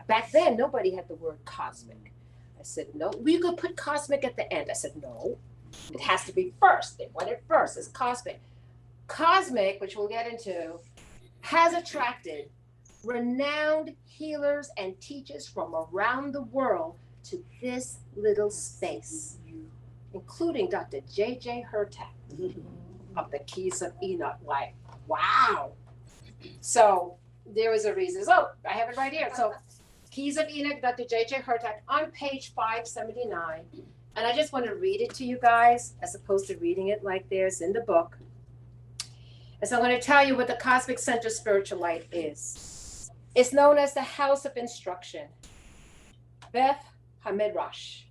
Back then, nobody had the word cosmic. I said, no, we could put cosmic at the end. I said, no, it has to be first. They want it first. It's cosmic. Cosmic, which we'll get into, has attracted renowned healers and teachers from around the world to this little space, including Dr. J.J. Hurtak of the Keys of Enoch. Like, wow. So there is a reason. So I have it right here. So Keys of Enoch, Dr. J.J. Hurtak on page 579. And I just want to read it to you guys as opposed to reading it like there's in the book. And so I'm going to tell you what the Cosmic Center Spiritual Light is. It's known as the House of Instruction, Beth HaMidrash,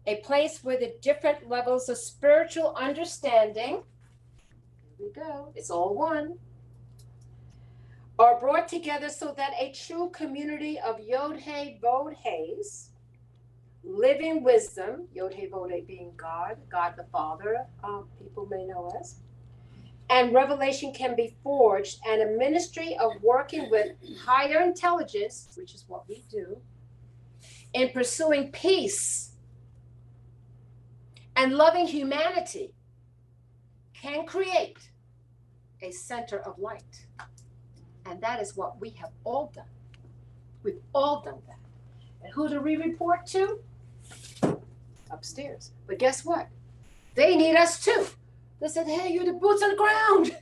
a place where the different levels of spiritual understanding, here we go, it's all one, are brought together so that a true community of Yod-He Vod-He's, living wisdom, Yod He Vod He being God, God the Father, people may know as. And revelation can be forged, and a ministry of working with higher intelligence, which is what we do, in pursuing peace and loving humanity can create a center of light. And that is what we have all done. We've all done that. And who do we report to? Upstairs. But guess what? They need us too. They said, hey, you're the boots on the ground.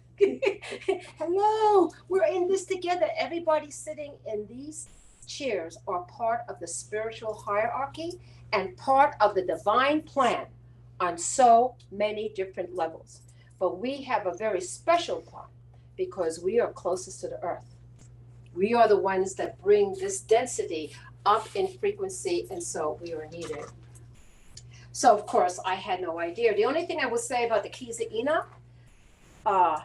Hello, we're in this together. Everybody sitting in these chairs are part of the spiritual hierarchy and part of the divine plan on so many different levels. But we have a very special part because we are closest to the earth. We are the ones that bring this density up in frequency, and so we are needed. So of course I had no idea. The only thing I will say about the keys of Enoch,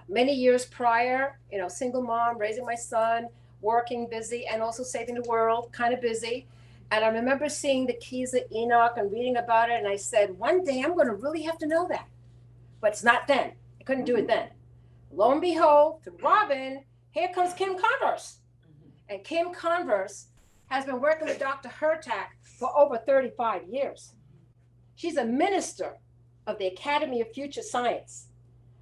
many years prior, single mom, raising my son, working busy, and also saving the world, kind of busy. And I remember seeing the keys of Enoch and reading about it, and I said, one day I'm going to really have to know that. But it's not then. I couldn't do it then. Lo and behold, through Robin, here comes Kim Converse. And Kim Converse has been working with Dr. Hurtak for over 35 years. She's a minister of the Academy of Future Science.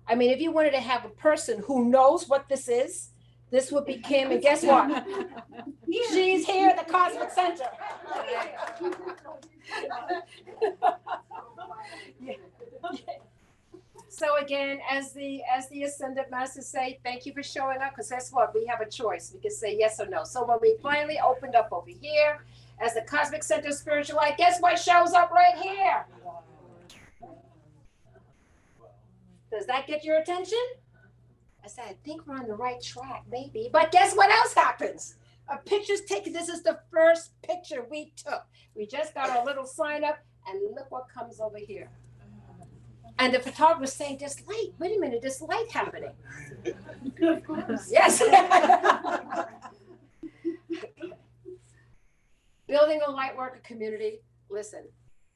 I mean, if you wanted to have a person who knows what this is, this would be Kim. And guess what? She's here at the Cosmic Center. So again, as the Ascended Masters say, thank you for showing up, because guess what? We have a choice. We can say yes or no. So when we finally opened up over here as the Cosmic Center Spiritual Light, guess what shows up right here? Does that get your attention? I said, I think we're on the right track, maybe. But guess what else happens? A picture's taken. This is the first picture we took. We just got our little sign up, and look what comes over here. And the photographer's saying, there's light. Wait a minute, there's light happening. Yes. Building a light worker community. Listen,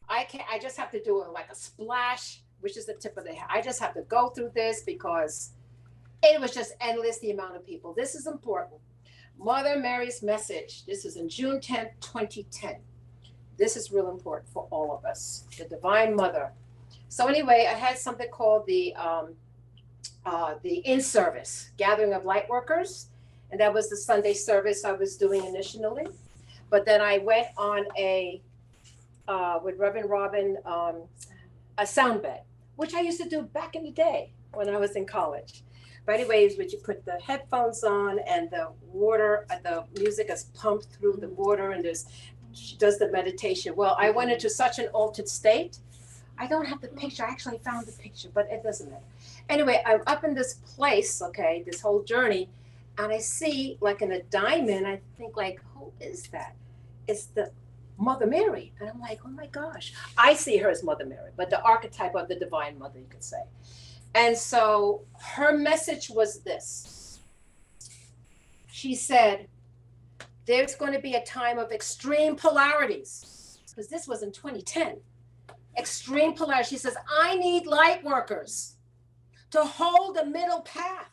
I just have to do it like a splash, which is the tip of the hat. I just have to go through this because it was just endless, the amount of people. This is important. Mother Mary's message. This is in June 10th, 2010. This is real important for all of us. The Divine Mother. So anyway, I had something called the in-service, Gathering of Light Workers. And that was the Sunday service I was doing initially. But then I went on with Reverend Robin, a sound bed, which I used to do back in the day when I was in college. But anyways, would you put the headphones on and the water, the music is pumped through the water, and she does the meditation. Well, I went into such an altered state. I don't have the picture. I actually found the picture, but it doesn't matter. Anyway, I'm up in this place, okay, this whole journey, and I see like in a diamond, I think like, who is that? It's the Mother Mary. And I'm like, oh my gosh. I see her as Mother Mary, but the archetype of the Divine Mother, you could say. And so her message was this. She said, there's going to be a time of extreme polarities, because this was in 2010. Extreme polarity. She says, I need light workers to hold the middle path.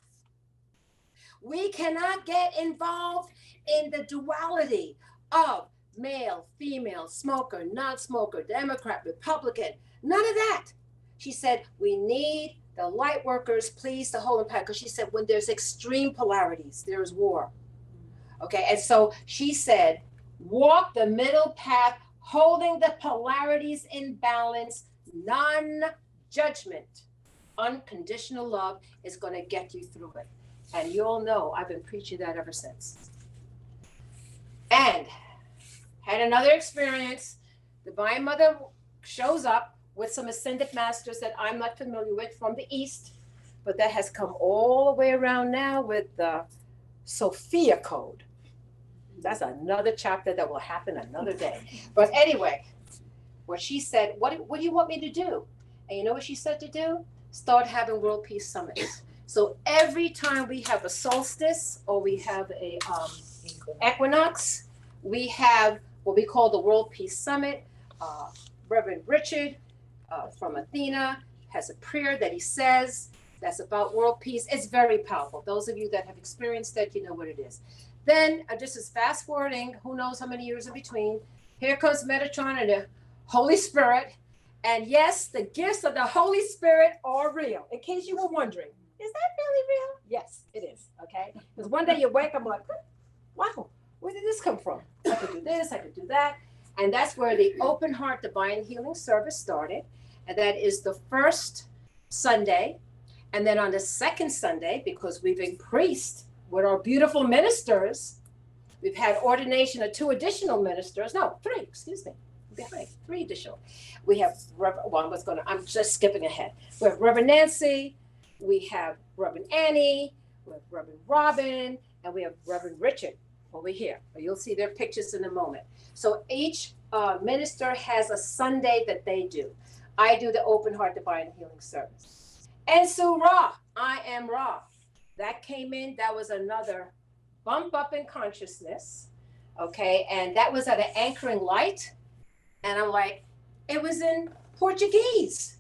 We cannot get involved in the duality of male, female, smoker, non-smoker, Democrat, Republican, none of that. She said, we need the light workers, please, to hold the path. Because she said, when there's extreme polarities, there's war. Okay, and so she said, walk the middle path, holding the polarities in balance, non-judgment. Unconditional love is going to get you through it. And you all know I've been preaching that ever since. And had another experience. Divine Mother shows up with some ascended masters that I'm not familiar with from the East, but that has come all the way around now with the Sophia Code. That's another chapter that will happen another day. But anyway, what she said, what do you want me to do? And you know what she said to do? Start having World Peace Summits. So every time we have a solstice or we have a equinox, we have what we call the World Peace Summit Reverend Richard from Athena has a prayer that he says that's about world peace. It's very powerful. Those of you that have experienced it, you know what it is. Then this is fast forwarding, who knows how many years in between. Here comes Metatron and the Holy Spirit. And yes, the gifts of the Holy Spirit are real. In case you were wondering, is that really real? Yes, it is. Okay. Because one day you wake up like, wow, where did this come from? I could do this, I could do that. And that's where the Open Heart Divine Healing Service started. And that is the first Sunday. And then on the second Sunday, because we've increased with our beautiful ministers, we've had ordination of 2 additional ministers. No, 3, excuse me. Three additional. We have, I'm just skipping ahead. We have Reverend Nancy, we have Reverend Annie, we have Reverend Robin, and we have Reverend Richard over here. You'll see their pictures in a moment. So each minister has a Sunday that they do. I do the Open Heart Divine Healing Service. And so Ra, I am Ra. That came in, that was another bump up in consciousness. Okay, and that was at an anchoring light. And I'm like, it was in Portuguese.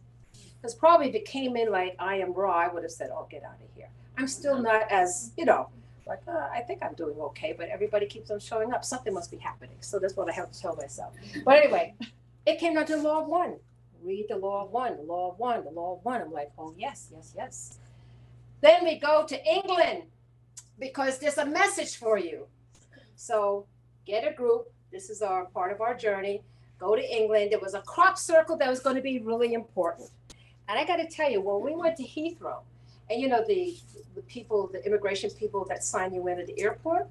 Because probably if it came in like I am Ra, I would have said, oh, get out of here. I'm still not as, like, I think I'm doing okay, but everybody keeps on showing up. Something must be happening. So that's what I have to tell myself. But anyway, it came down to the law of one. Read the law of one, the law of one, the law of one. I'm like, oh, yes, yes, yes. Then we go to England because there's a message for you. So get a group. This is our part of our journey. Go to England. There was a crop circle that was going to be really important. And I got to tell you, when we went to Heathrow, and the people, the immigration people that sign you in at the airport,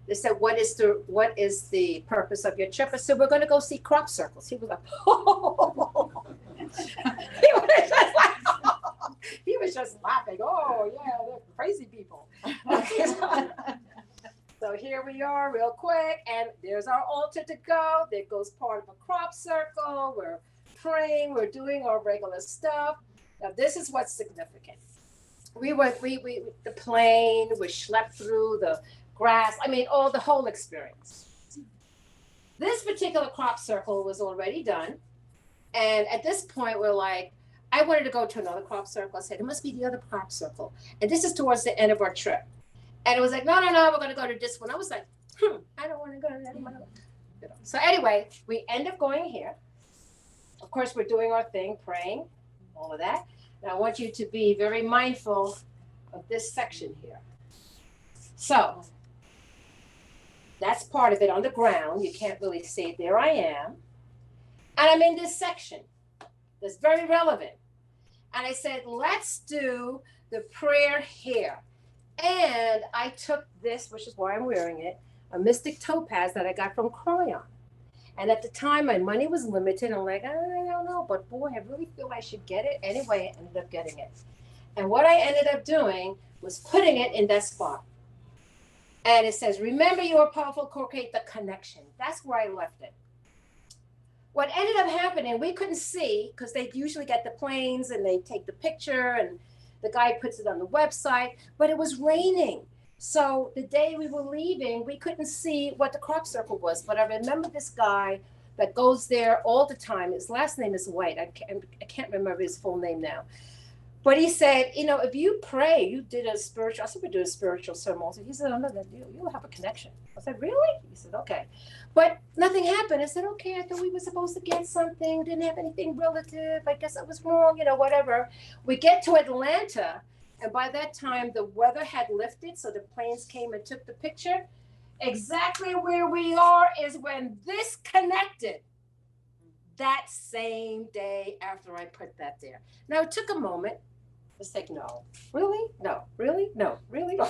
they said, what is the purpose of your trip? I said, we're going to go see crop circles. He was like, oh. He was just laughing. Oh, yeah, they're crazy people. So here we are real quick, and there's our altar to go. There goes part of a crop circle. We're praying. We're doing our regular stuff. Now, this is what's significant. The plane, we schlepped through the grass. I mean, the whole experience. This particular crop circle was already done. And at this point, we're like, I wanted to go to another crop circle. I said, it must be the other crop circle. And this is towards the end of our trip. And it was like, no, we're going to go to this one. I was like, I don't want to go to that one. So anyway, we end up going here. Of course, we're doing our thing, praying, all of that. And I want you to be very mindful of this section here. So that's part of it on the ground. You can't really see it. There I am. And I'm in this section that's very relevant. And I said, let's do the prayer here. And I took this, which is why I'm wearing it, a mystic topaz that I got from Cryon. And at the time, my money was limited. I'm like, I don't know, but boy, I really feel I should get it. Anyway, I ended up getting it. And what I ended up doing was putting it in that spot. And it says, remember you are powerful, co-create the connection. That's where I left it. What ended up happening, we couldn't see, because they usually get the planes and they take the picture and the guy puts it on the website, but it was raining. So the day we were leaving, we couldn't see what the crop circle was. But I remember this guy that goes there all the time. His last name is White. I can't remember his full name now. But he said, if you pray, you did a spiritual, I said, we do a spiritual ceremony. He said, you'll have a connection. I said, really? He said, okay. But nothing happened. I said, okay, I thought we were supposed to get something. Didn't have anything relative. I guess I was wrong, whatever. We get to Atlanta. And by that time, the weather had lifted. So the planes came and took the picture. Exactly where we are is when this connected. That same day after I put that there. Now, it took a moment. It's like, no, really? No, really? No, really? No.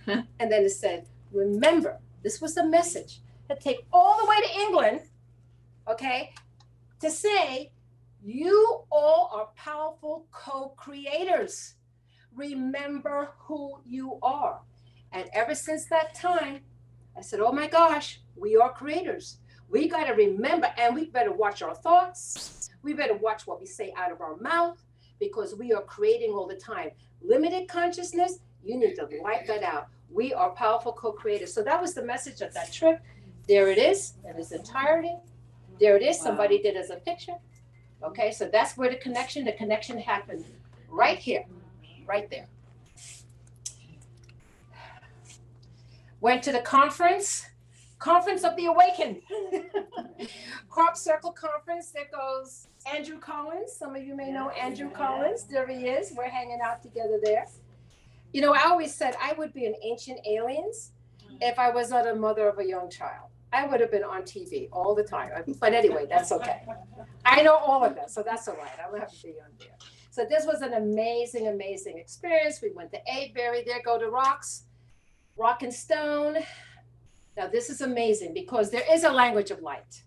And then it said, remember, this was the message. To take all the way to England, okay, to say, you all are powerful co-creators. Remember who you are. And ever since that time, I said, oh my gosh, we are creators. We got to remember, and we better watch our thoughts. We better watch what we say out of our mouth, because we are creating all the time. Limited consciousness, you need to wipe that out. We are powerful co-creators. So that was the message of that trip. There it is in its entirety. There it is. Somebody did as a picture. Okay, so that's where the connection happened right here, right there. Went to the conference of the Awakened. Crop Circle Conference. There goes Andrew Collins. Some of you may know Andrew Collins. There he is. We're hanging out together there. You know, I always said I would be an Ancient Aliens if I was not a mother of a young child. I would have been on TV all the time. But anyway, that's okay. I know all of that, so that's all right. I don't have to be on there. So this was an amazing, amazing experience. We went to Avebury. There go the rocks, rock and stone. Now this is amazing because there is a language of light.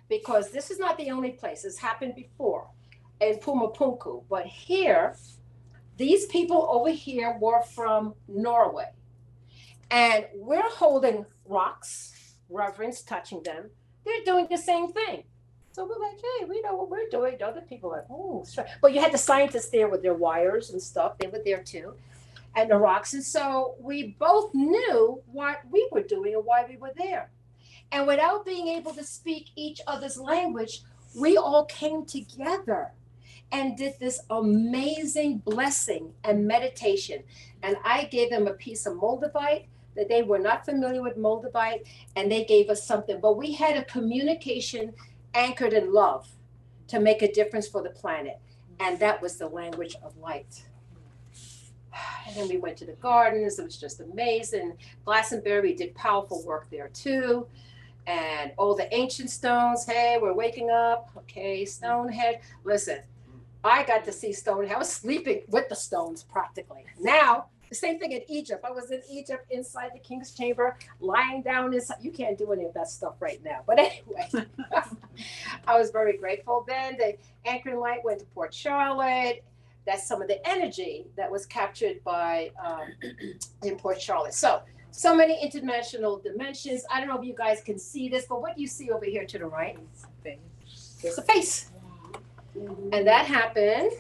Because this is not the only place. This happened before in Pumapunku. But here, these people over here were from Norway. And we're holding rocks, reverence, touching them. They're doing the same thing. So we're like, hey, we know what we're doing. The other people are like, oh, sure. But you had the scientists there with their wires and stuff. They were there too. And the rocks. And so we both knew what we were doing and why we were there. And without being able to speak each other's language, we all came together and did this amazing blessing and meditation. And I gave them a piece of Moldavite that they were not familiar with Moldavite, and they gave us something. But we had a communication anchored in love to make a difference for the planet. And that was the language of light. And then we went to the gardens. It was just amazing. Glastonbury did powerful work there too. And all the ancient stones. Hey, we're waking up. Okay, Stonehenge. Listen, I got to see Stonehenge. I was sleeping with the stones practically. Now, the same thing in Egypt. I was in Egypt inside the king's chamber, lying down inside. You can't do any of that stuff right now. But anyway, I was very grateful. Then the anchoring light went to Port Charlotte. That's some of the energy that was captured by in Port Charlotte. So many interdimensional dimensions. I don't know if you guys can see this, but what do you see over here to the right? There's a face. And that happened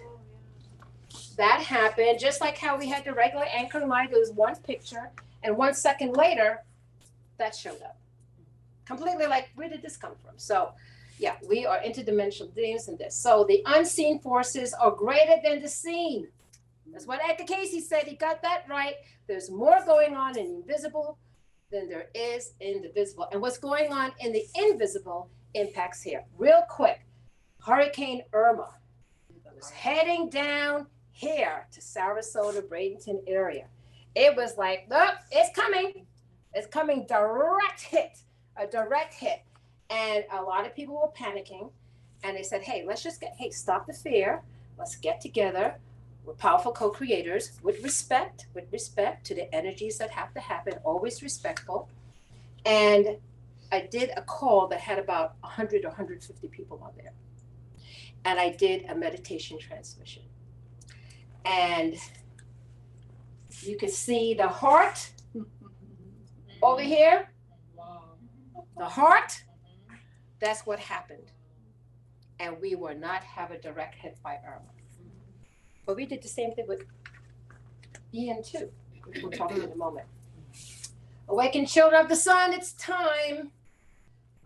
just like how we had the regular anchoring light. It was one picture, and 1 second later, that showed up. Completely like, where did this come from? So yeah, we are interdimensional beings in this. So the unseen forces are greater than the seen. That's what Edgar Casey said. He got that right. There's more going on in the invisible than there is in the visible. And what's going on in the invisible impacts here. Real quick, Hurricane Irma was heading down here to Sarasota, Bradenton area. It was like, look, it's coming. It's coming, a direct hit. And a lot of people were panicking. And they said, hey, stop the fear. Let's get together. We're powerful co-creators with respect to the energies that have to happen, always respectful. And I did a call that had about 100 or 150 people on there. And I did a meditation transmission. And you can see the heart over here. The heart, that's what happened. And we will not have a direct hit by Irma. But we did the same thing with Ian too, which we'll talk in a moment. Awakened children of the sun, it's time.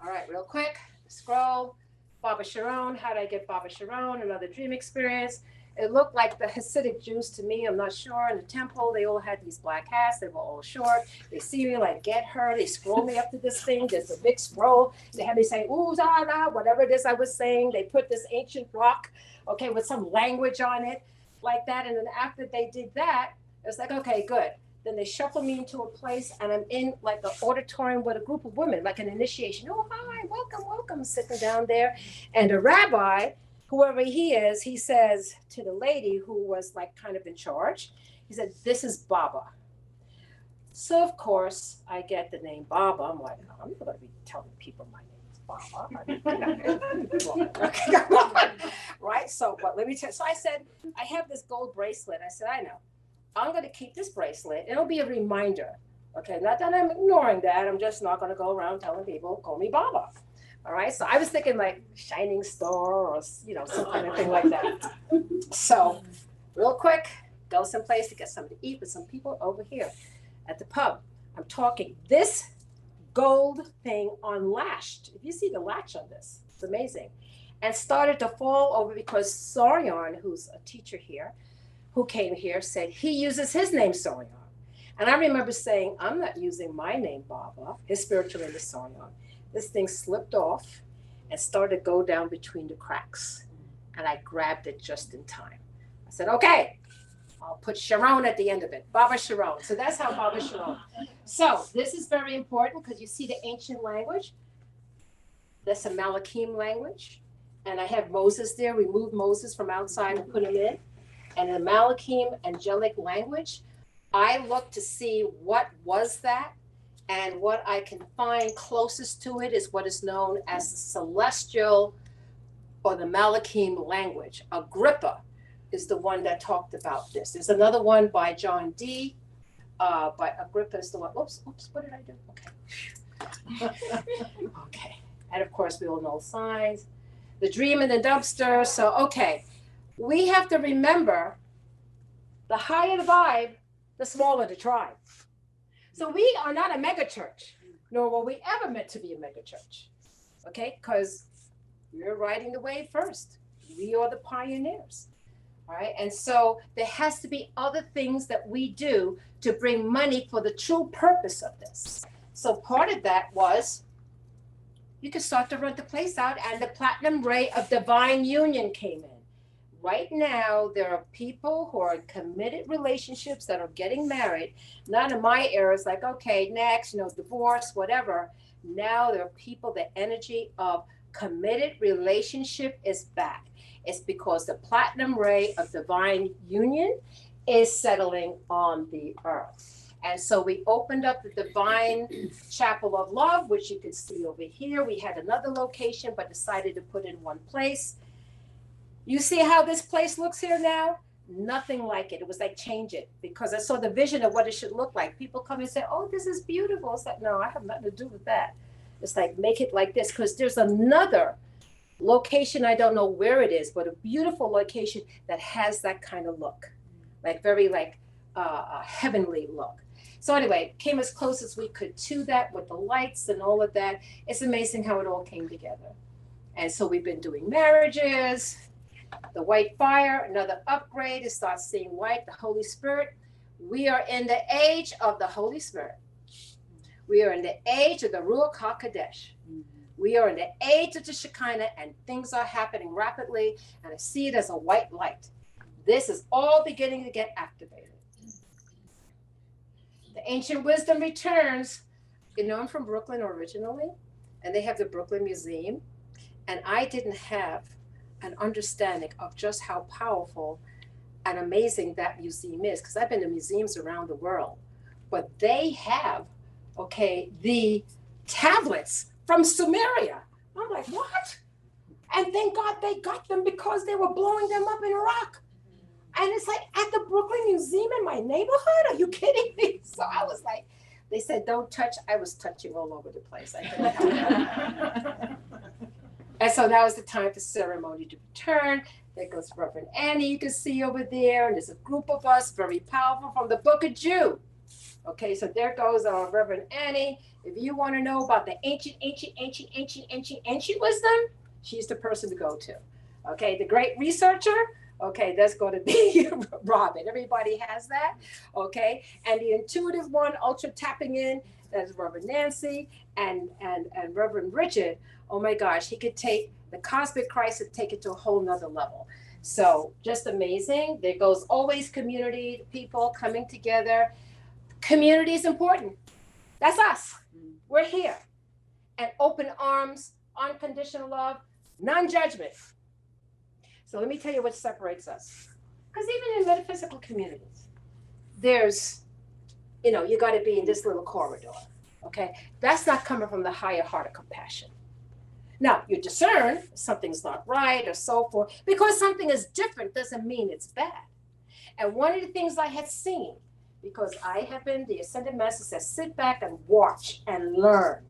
All right, real quick, scroll. Baba Sharon, how did I get Baba Sharon? Another dream experience. It looked like the Hasidic Jews to me, I'm not sure. In the temple, they all had these black hats. They were all short. They see me like, get her. They scroll me up to this thing. There's a big scroll. They had me saying, ooh, da, da, whatever it is I was saying. They put this ancient rock, okay, with some language on it like that. And then after they did that, it's like, okay, good. Then they shuffle me into a place and I'm in like an auditorium with a group of women, like an initiation. Oh, hi, welcome, sitting down there. And the rabbi, whoever he is, he says to the lady who was like kind of in charge, he said, this is Baba. So of course I get the name Baba. I'm like, I'm not gonna be telling people my name is Baba. Right, so but let me tell you. So I said, I have this gold bracelet. I said, I know. I'm going to keep this bracelet. It'll be a reminder. Okay, not that I'm ignoring that. I'm just not going to go around telling people, call me Baba. All right, so I was thinking like shining star or, some kind of thing like that. So real quick, go someplace to get something to eat with some people over here at the pub. I'm talking. This gold thing unlatched. If you see the latch on this, it's amazing. And started to fall over because Sorion, who's a teacher here, who came here, said he uses his name Sorion. And I remember saying, I'm not using my name, Baba. His spiritual name is Sorion. This thing slipped off and started to go down between the cracks. And I grabbed it just in time. I said, okay, I'll put Sharon at the end of it, Baba Sharon. So that's how Baba Sharon. So this is very important because you see the ancient language. That's a Malachim language. And I have Moses there. We moved Moses from outside and put him in. And in the Malachim angelic language, I look to see what was that. And what I can find closest to it is what is known as the celestial or the Malachim language. Agrippa is the one that talked about this. There's another one by John D. By Agrippa is the one. Oops, what did I do? Okay. Okay. And of course, we all know signs. The dream in the dumpster. So, okay. We have to remember the higher the vibe, the smaller the tribe. So we are not a mega church, nor were we ever meant to be a mega church. Okay? Because we're riding the wave first. We are the pioneers. All right. And so there has to be other things that we do to bring money for the true purpose of this. So part of that was you could start to rent the place out, and the platinum ray of divine union came in. Right now, there are people who are in committed relationships that are getting married. Not in my era, it's like, okay, next, divorce, whatever. Now there are people, the energy of committed relationship is back. It's because the platinum ray of divine union is settling on the earth. And so we opened up the Divine Chapel of Love, which you can see over here. We had another location, but decided to put in one place. You see how this place looks here now? Nothing like it. It was like, change it, because I saw the vision of what it should look like. People come and say, oh, this is beautiful. It's like, no, I have nothing to do with that. It's like, make it like this, because there's another location, I don't know where it is, but a beautiful location that has that kind of look, like very a heavenly look. So anyway, came as close as we could to that with the lights and all of that. It's amazing how it all came together. And so we've been doing marriages, the white fire, another upgrade is start seeing white, the Holy Spirit. We are in the age of the Holy Spirit. We are in the age of the Ruach HaKodesh. We are in the age of the Shekinah, and things are happening rapidly, and I see it as a white light. This is all beginning to get activated. The ancient wisdom returns. I'm from Brooklyn originally, and they have the Brooklyn Museum, and I didn't have an understanding of just how powerful and amazing that museum is, because I've been to museums around the world, but they have, the tablets from Sumeria. I'm like, what? And thank God they got them, because they were blowing them up in Iraq. And it's like, at the Brooklyn Museum in my neighborhood? Are you kidding me? So I was like, they said, don't touch. I was touching all over the place. I couldn't help it. And so now is the time for ceremony to return. There goes Reverend Annie, you can see over there. And there's a group of us, very powerful, from the Book of Jude. Okay, so there goes Reverend Annie. If you want to know about the ancient wisdom, she's the person to go to. Okay, the great researcher. Okay, that's going to be Robin. Everybody has that. Okay, and the intuitive one, ultra tapping in, that's Reverend Nancy and Reverend Richard. Oh my gosh, he could take the cosmic crisis, take it to a whole nother level. So just amazing. There goes always community, people coming together. Community is important. That's us. We're here. And open arms, unconditional love, non-judgment. So let me tell you what separates us. Because even in metaphysical communities, there's, you got to be in this little corridor. Okay? That's not coming from the higher heart of compassion. Now, you discern something's not right or so forth. Because something is different doesn't mean it's bad. And one of the things I had seen, because I have been, the Ascended Master says, sit back and watch and learn.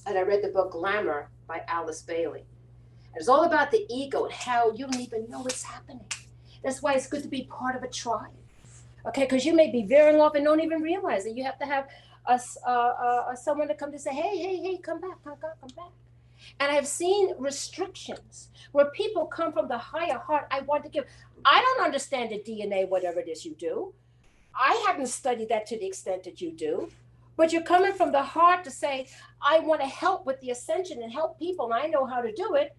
And I read the book Glamour by Alice Bailey. It's all about the ego and how you don't even know it's happening. That's why it's good to be part of a tribe. Okay, because you may be veering off and don't even realize that you have to have someone to come to say, hey, come back, come back. And I've seen restrictions where people come from the higher heart. I want to give. I don't understand the DNA, whatever it is you do. I haven't studied that to the extent that you do. But you're coming from the heart to say, I want to help with the ascension and help people, and I know how to do it.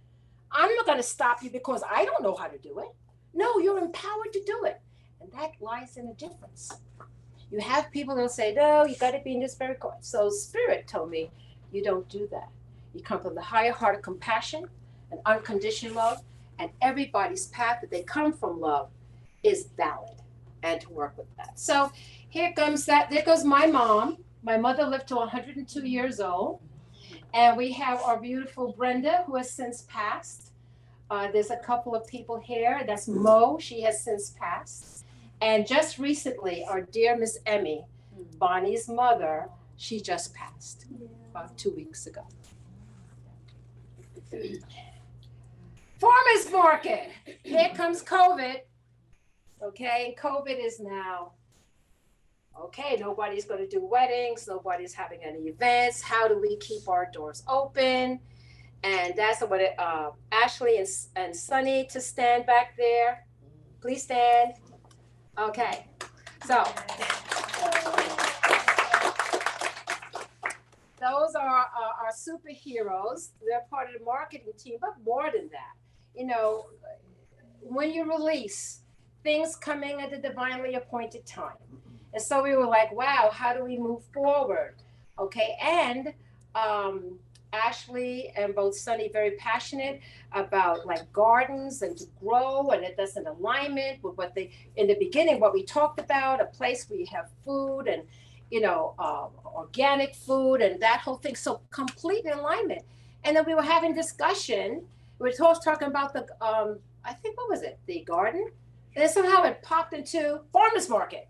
I'm not going to stop you because I don't know how to do it. No, you're empowered to do it. And that lies in a difference. You have people that'll say, no, you got to be in this very court. So Spirit told me, you don't do that. You come from the higher heart of compassion and unconditional love, and everybody's path that they come from love is valid, and to work with that. So here comes that. There goes my mom. My mother lived to 102 years old. And we have our beautiful Brenda, who has since passed. There's a couple of people here. That's Mo. She has since passed. And just recently, our dear Miss Emmy, Bonnie's mother, she just passed about 2 weeks ago. Farmers market. Here comes COVID. Okay, COVID is now, okay, nobody's going to do weddings. Nobody's having any events. How do we keep our doors open? And that's what Ashley and Sunny to stand back there. Please stand. Okay, so those are our superheroes. They're part of the marketing team, but more than that, you know, when you release things coming at the divinely appointed time. And so we were like, wow, how do we move forward? Okay, and Ashley and both Sunny very passionate about like gardens and to grow, and that's in alignment with what they, in the beginning, what we talked about, a place where you have food and, you know, organic food and that whole thing. So complete in alignment. And then we were having discussion. We were talking about the, I think, what was it? The garden. And then somehow it popped into farmers market.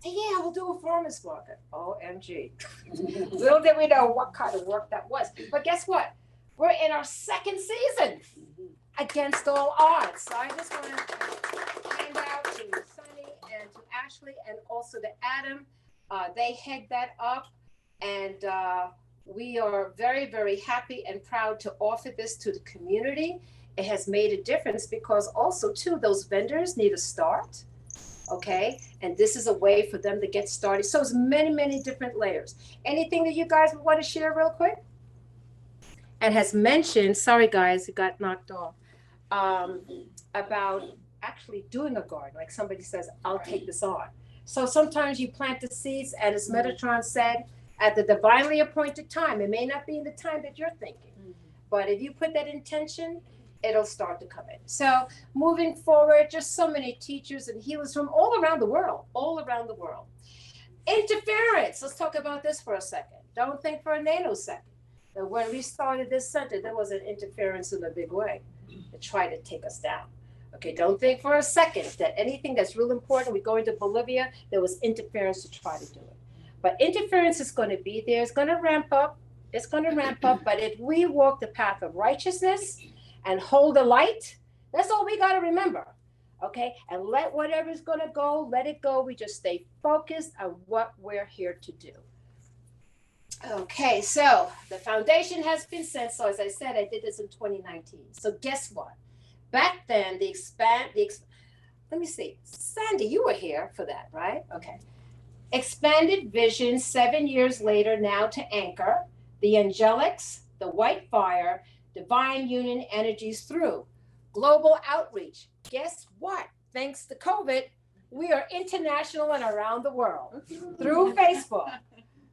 Yeah, we'll do a farmers market. OMG. Little did we know what kind of work that was. But guess what? We're in our second season against all odds. So I just want to hand out to Sunny and to Ashley and also to Adam. They head that up. And we are very, very happy and proud to offer this to the community. It has made a difference because also, too, those vendors need a start. Okay, and this is a way for them to get started. So it's many, many different layers. Anything that you guys would want to share real quick? And has mentioned, sorry guys, it got knocked off, about actually doing a garden. Like somebody says, I'll take this on. So sometimes you plant the seeds, and as Metatron said, at the divinely appointed time. It may not be in the time that you're thinking, but if you put that intention, it'll start to come in. So moving forward, just so many teachers and healers from all around the world, Interference. Let's talk about this for a second. Don't think for a nanosecond that when we started this center, there was an interference in a big way to try to take us down. Okay, don't think for a second that anything that's real important, we go into Bolivia, there was interference to try to do it. But interference is going to be there. It's going to ramp up. But if we walk the path of righteousness and hold the light, that's all we got to remember. Okay, and let whatever's going to go, let it go. We just stay focused on what we're here to do. Okay, so the foundation has been set. So as I said, I did this in 2019. So guess what? Back then, let me see. Sandy, you were here for that, right? Okay. Expanded vision 7 years later, now to anchor the angelics, the white fire, divine union energies through global outreach. Guess what? Thanks to COVID, we are international and around the world through Facebook.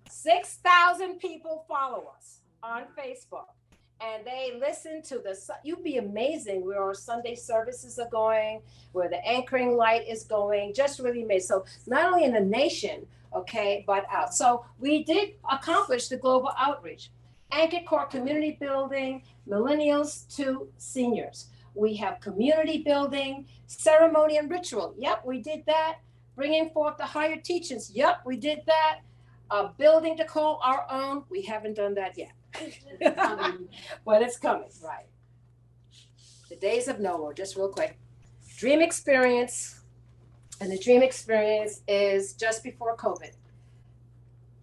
6,000 people follow us on Facebook, and they listen to you'd be amazing where our Sunday services are going, where the anchoring light is going, just really amazing. So not only in the nation, okay, but out. So we did accomplish the global outreach. Anchor core community building, millennials to seniors. We have community building, ceremony and ritual. Yep, we did that. Bringing forth the higher teachings. Yep, we did that. Building to call our own. We haven't done that yet. But it's coming, right? The days of no more, just real quick. Dream experience. And the dream experience is just before COVID.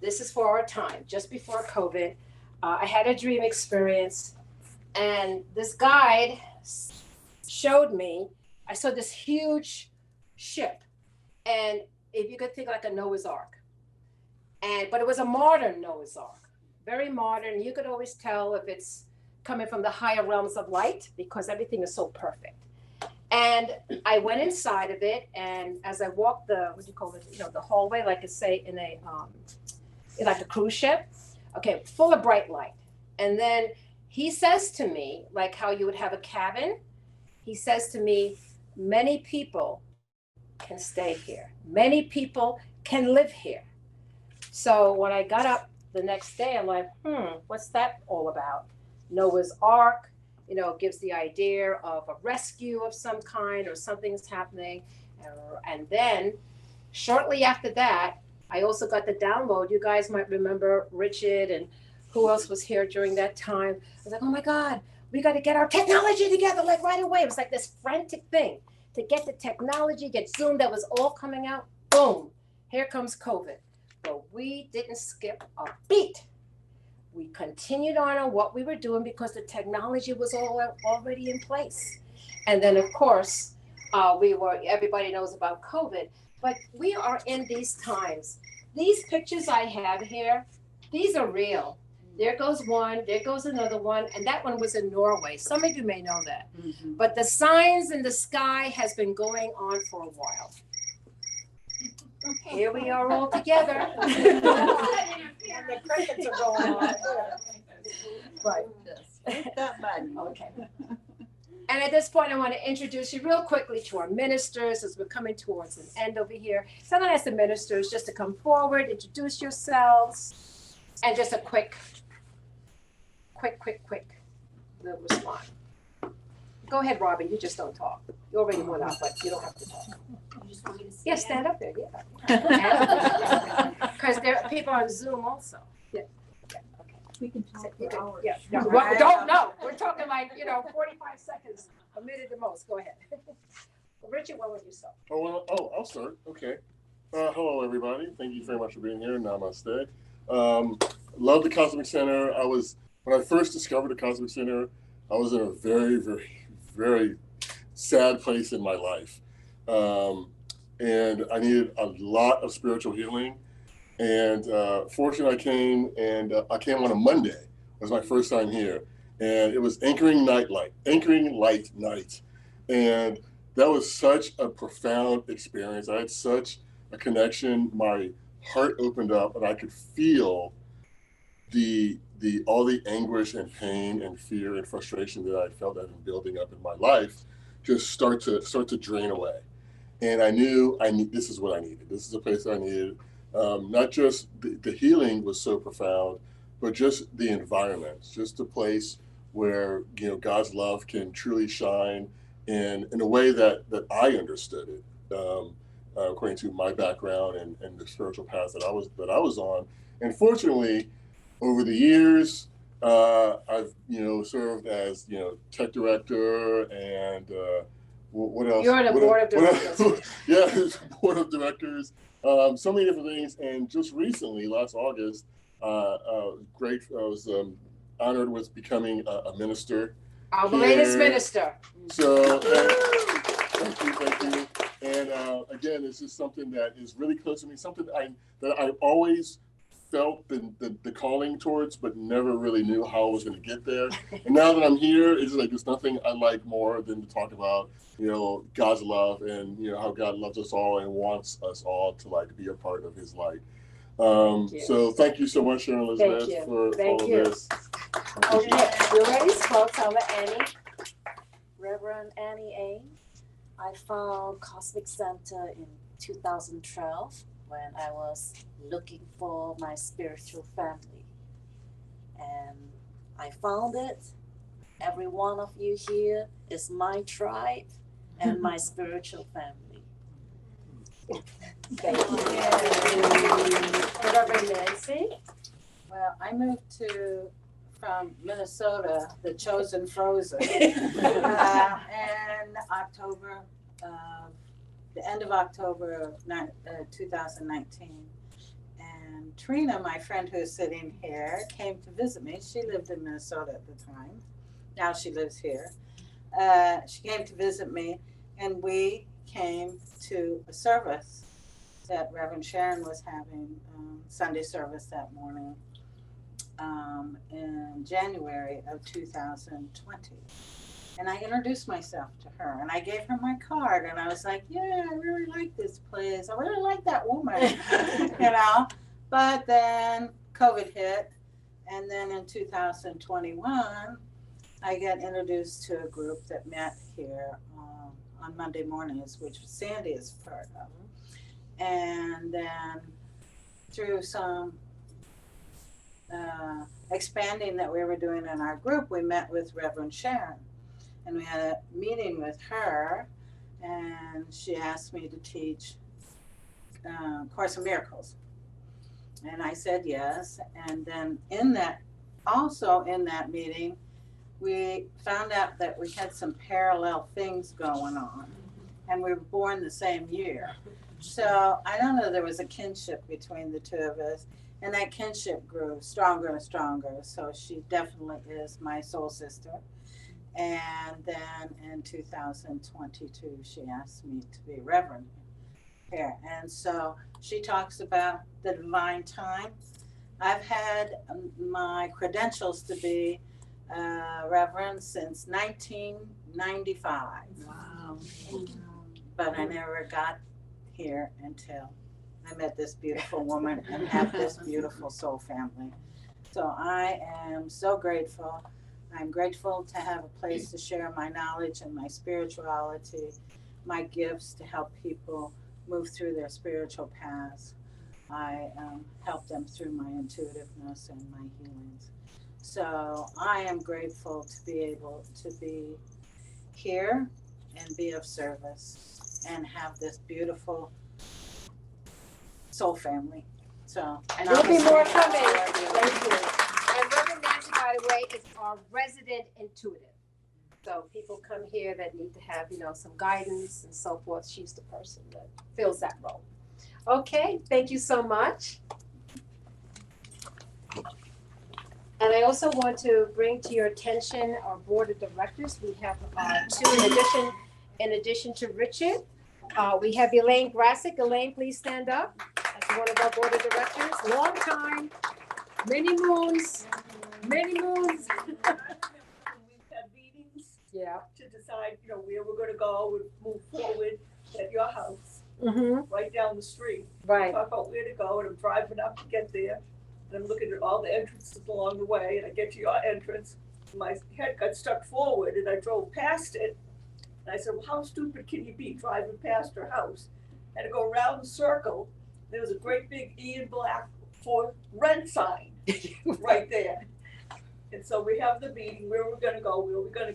this is for our time, just before COVID. I had a dream experience, and this guide showed me, I saw this huge ship, and if you could think like a Noah's Ark, but it was a modern Noah's Ark, very modern. You could always tell if it's coming from the higher realms of light because everything is so perfect. And I went inside of it, and as I walked the hallway, like I say in like a cruise ship, okay, full of bright light. And then he says to me, like how you would have a cabin, he says to me, many people can stay here. Many people can live here. So when I got up the next day, I'm like, what's that all about? Noah's Ark, gives the idea of a rescue of some kind or something's happening. And then shortly after that, I also got the download. You guys might remember Richard and who else was here during that time. I was like, oh my God, we got to get our technology together like right away. It was like this frantic thing to get the technology, get Zoom that was all coming out. Boom, here comes COVID. But we didn't skip a beat. We continued on what we were doing because the technology was already in place. And then, of course, everybody knows about COVID, but we are in these times. These pictures I have here, these are real. There goes one, there goes another one, and that one was in Norway. Some of you may know that. Mm-hmm. But the signs in the sky has been going on for a while. Here we are all together. And the crickets are going on. Right. Hit that button. Okay. And at this point, I want to introduce you real quickly to our ministers as we're coming towards an end over here. So I'm going to ask the ministers just to come forward, introduce yourselves, and just a quick little response. Go ahead, Robin. You just don't talk. You already went out, but you don't have to talk. You just want me to Yeah, stand up there. Yeah. Because there are people on Zoom also. Yeah. Okay. We can talk for hours. Yeah. No, don't know. We're talking like 45 seconds, a minute the most. Go ahead. Richard, what would you say? I'll start. Okay. Hello, everybody. Thank you very much for being here. Namaste. Love the Cosmic Center. When I first discovered the Cosmic Center, I was in a very, very, very sad place in my life. And I needed a lot of spiritual healing. And fortunately, I came on a Monday. It was my first time here. And it was Anchoring Light Night. And that was such a profound experience. I had such a connection. My heart opened up and I could feel all the anguish and pain and fear and frustration that I felt that had been building up in my life just start to drain away. And I knew this is what I needed. This is a place I needed. Not just the healing was so profound, but just the environment, just a place where God's love can truly shine in a way that I understood it, according to my background and the spiritual path that I was on. And fortunately, over the years, I've served as tech director and what else? You're on the board of directors. Yeah, board of directors. So many different things. And just recently, last August, I was honored with becoming a minister. Our latest minister. So thank you. And again, it's just something that is really close to me. Something that I always felt the calling towards, but never really knew how I was going to get there. And now that I'm here, it's like there's nothing I like more than to talk about, God's love and how God loves us all and wants us all to be a part of His light. So thank you so much, Sharon Elizabeth, for all of this. Okay, you ready? Folks, I'm Annie. Reverend Annie A. I found Cosmic Center in 2012 when I was looking for my spiritual family. And I found it. Every one of you here is my tribe and my spiritual family. Thank you. Reverend Nancy. Well, I moved from Minnesota, the chosen frozen, in October, the end of October of 2019. And And Trina, my friend who's sitting here, came to visit me. She lived in Minnesota at the time. Now she lives here. She came to visit me, and we came to a service that Reverend Sharon was having, Sunday service that morning, in January of 2020. And I introduced myself to her, and I gave her my card, and I was like, yeah, I really like this place. I really like that woman, you know. But then COVID hit, and then in 2021, I got introduced to a group that met here on Monday mornings, which Sandy is part of. And then through some expanding that we were doing in our group, we met with Reverend Sharon. And we had a meeting with her, and she asked me to teach Course in Miracles. And I said yes. And then also in that meeting, we found out that we had some parallel things going on, and we were born the same year. So I don't know, there was a kinship between the two of us, and that kinship grew stronger and stronger. So she definitely is my soul sister. And then in 2022, she asked me to be Reverend here. And so she talks about the divine time. I've had my credentials to be Reverend since 1995. Wow. But I never got here until I met this beautiful woman and have this beautiful soul family. So I am so grateful. I'm grateful to have a place to share my knowledge and my spirituality, my gifts to help people move through their spiritual paths. I help them through my intuitiveness and my healings. So I am grateful to be able to be here and be of service and have this beautiful soul family. So, And there'll be more namaste. coming. Thank you. And Reverend Nancy, by the way, is our resident intuitive. So people come here that need to have, some guidance and so forth. She's the person that fills that role. Okay, thank you so much. And I also want to bring to your attention our board of directors. We have two in addition to Richard. We have Elaine Grassick. Elaine, please stand up. As one of our board of directors. Long time, many moons. We've had meetings Yeah. to decide, where we're gonna go and move forward at your house, Mm-hmm. right down the street. Right. Talk about where to go, and I'm driving up to get there, and I'm looking at all the entrances along the way, and I get to your entrance, and my head got stuck forward, and I drove past it, and I said, well, how stupid can you be driving past her house? And I go around the circle, there was a great big E in black for rent sign right there. And so we have the meeting, where we're gonna go, we were gonna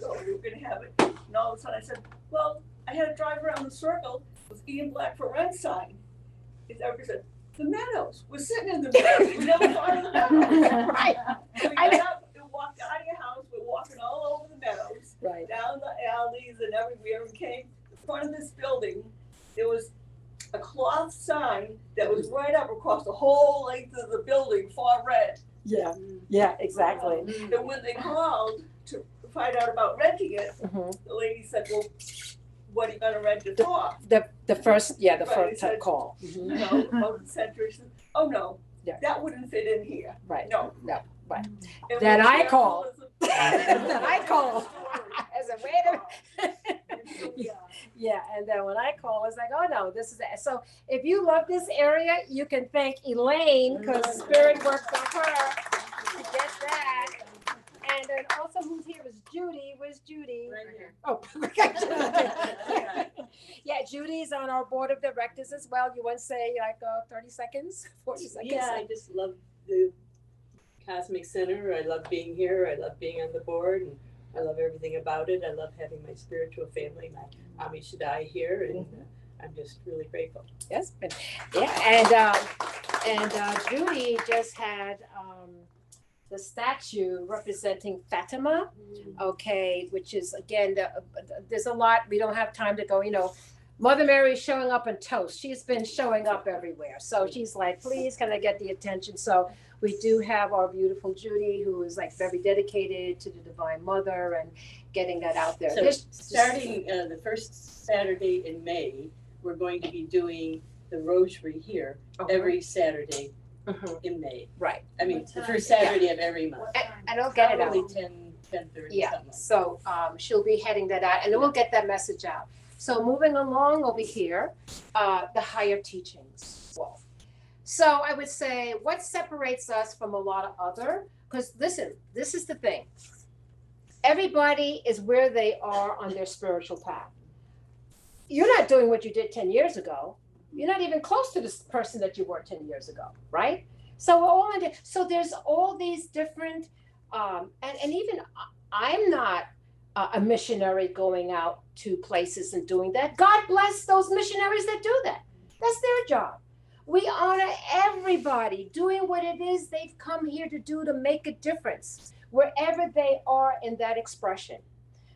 have it. And all of a sudden I said, well, I had to drive around the circle with E in black for rent sign. And everybody said, the meadows, we're sitting in the meadows, we never thought of the meadows. Right. So we got up and walked out of your house, we're walking all over the meadows, Right. down the alleys and everywhere, and came to the front of this building. There was a cloth sign that was right up across the whole length of the building for rent. Yeah, exactly. And when they called to find out about renting it, Mm-hmm. the lady said, well, what are you gonna rent it for? The first Right, first said- call. You know, about the center, she said, oh no, Yeah. that wouldn't fit in here, Right. no. Right. And Then we're I careful called. as a- Then I called. I said, wait a minute. And so we are. Yeah, and then when I call, it's like, oh no, this is it. So if you love this area, you can thank Elaine because Spirit worked for her to get that. And then also who's here is Judy. Where's Judy? Right here. Oh, yeah, Judy's on our board of directors as well. You want to say like 30 seconds, 40 seconds? Yeah, I just love the Cosmic Center. I love being here. I love being on the board, and I love everything about it. I love having my spiritual family, my Ami Shaddai here, and I'm just really grateful. Yes, yeah, and Judy just had the statue representing Fatima, okay, which is again, there's a lot, we don't have time to go, Mother Mary is showing up in toast. She's been showing up everywhere. So she's like, please, can I get the attention? So we do have our beautiful Judy, who is like very dedicated to the Divine Mother and getting that out there. So starting the first Saturday in May, we're going to be doing the rosary here every Saturday in May. Right. I mean, the first Saturday of every month. I don't get it out. Probably 10:30, Yeah, something like that. so she'll be heading that out, and then we'll get that message out. So moving along over here, the higher teachings. Well, so I would say what separates us from a lot of other, because listen, this is the thing. Everybody is where they are on their spiritual path. You're not doing what you did 10 years ago. You're not even close to this person that you were 10 years ago, right? So we're all in, so there's all these different, and even I'm not a missionary going out to places and doing that. God bless those missionaries that do that. That's their job. We honor everybody doing what it is they've come here to do to make a difference wherever they are in that expression.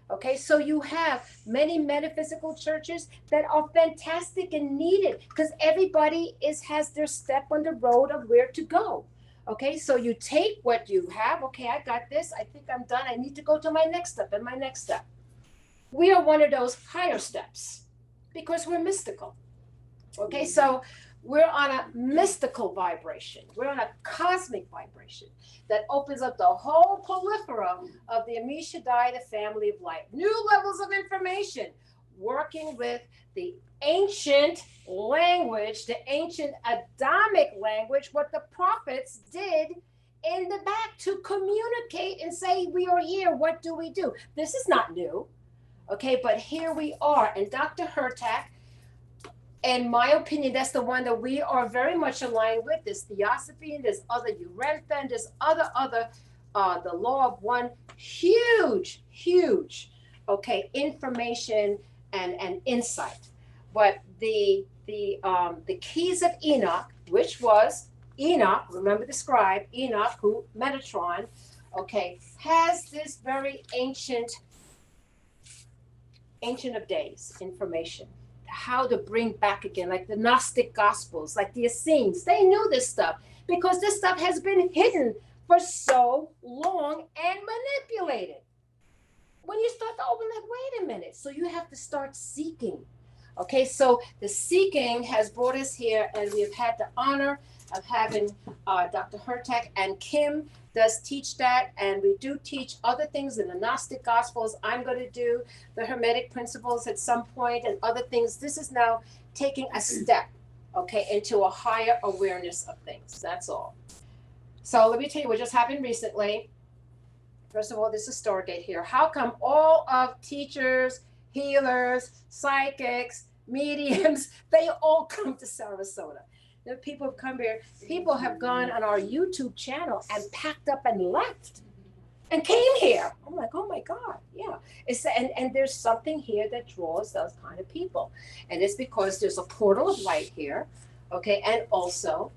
Okay, so you have many metaphysical churches that are fantastic and needed because everybody has their step on the road of where to go. Okay, so you take what you have. Okay, I got this. I think I'm done. I need to go to my next step and my next step. We are one of those higher steps because we're mystical. Okay, so we're on a mystical vibration. We're on a cosmic vibration that opens up the whole plethora of the Amishadai, the family of light. New levels of information, working with the ancient language, the ancient Adamic language, what the prophets did in the back to communicate and say, we are here, what do we do? This is not new, okay, but here we are. And Dr. Hurtak, in my opinion, that's the one that we are very much aligned with. There's Theosophy, and there's other Urentha, and there's other, the law of one, huge, information and insight. But the keys of Enoch, which was Enoch, remember the scribe, Enoch, who Metatron, has this very ancient of days information. How to bring back again, like the Gnostic Gospels, like the Essenes. They knew this stuff because this stuff has been hidden for so long and manipulated. When you start to open that, wait a minute. So you have to start seeking. Okay, so the seeking has brought us here, and we've had the honor of having Dr. Hurtak, and Kim does teach that, and we do teach other things in the Gnostic Gospels. I'm going to do the Hermetic principles at some point and other things. This is now taking a step, into a higher awareness of things. That's all. So let me tell you what just happened recently. First of all, this is Stargate here. How come all of teachers, healers, psychics, mediums, they all come to Sarasota? The people have come here. People have gone on our YouTube channel and packed up and left and came here. I'm like, oh my God, yeah. And there's something here that draws those kind of people. And it's because there's a portal of light here, and also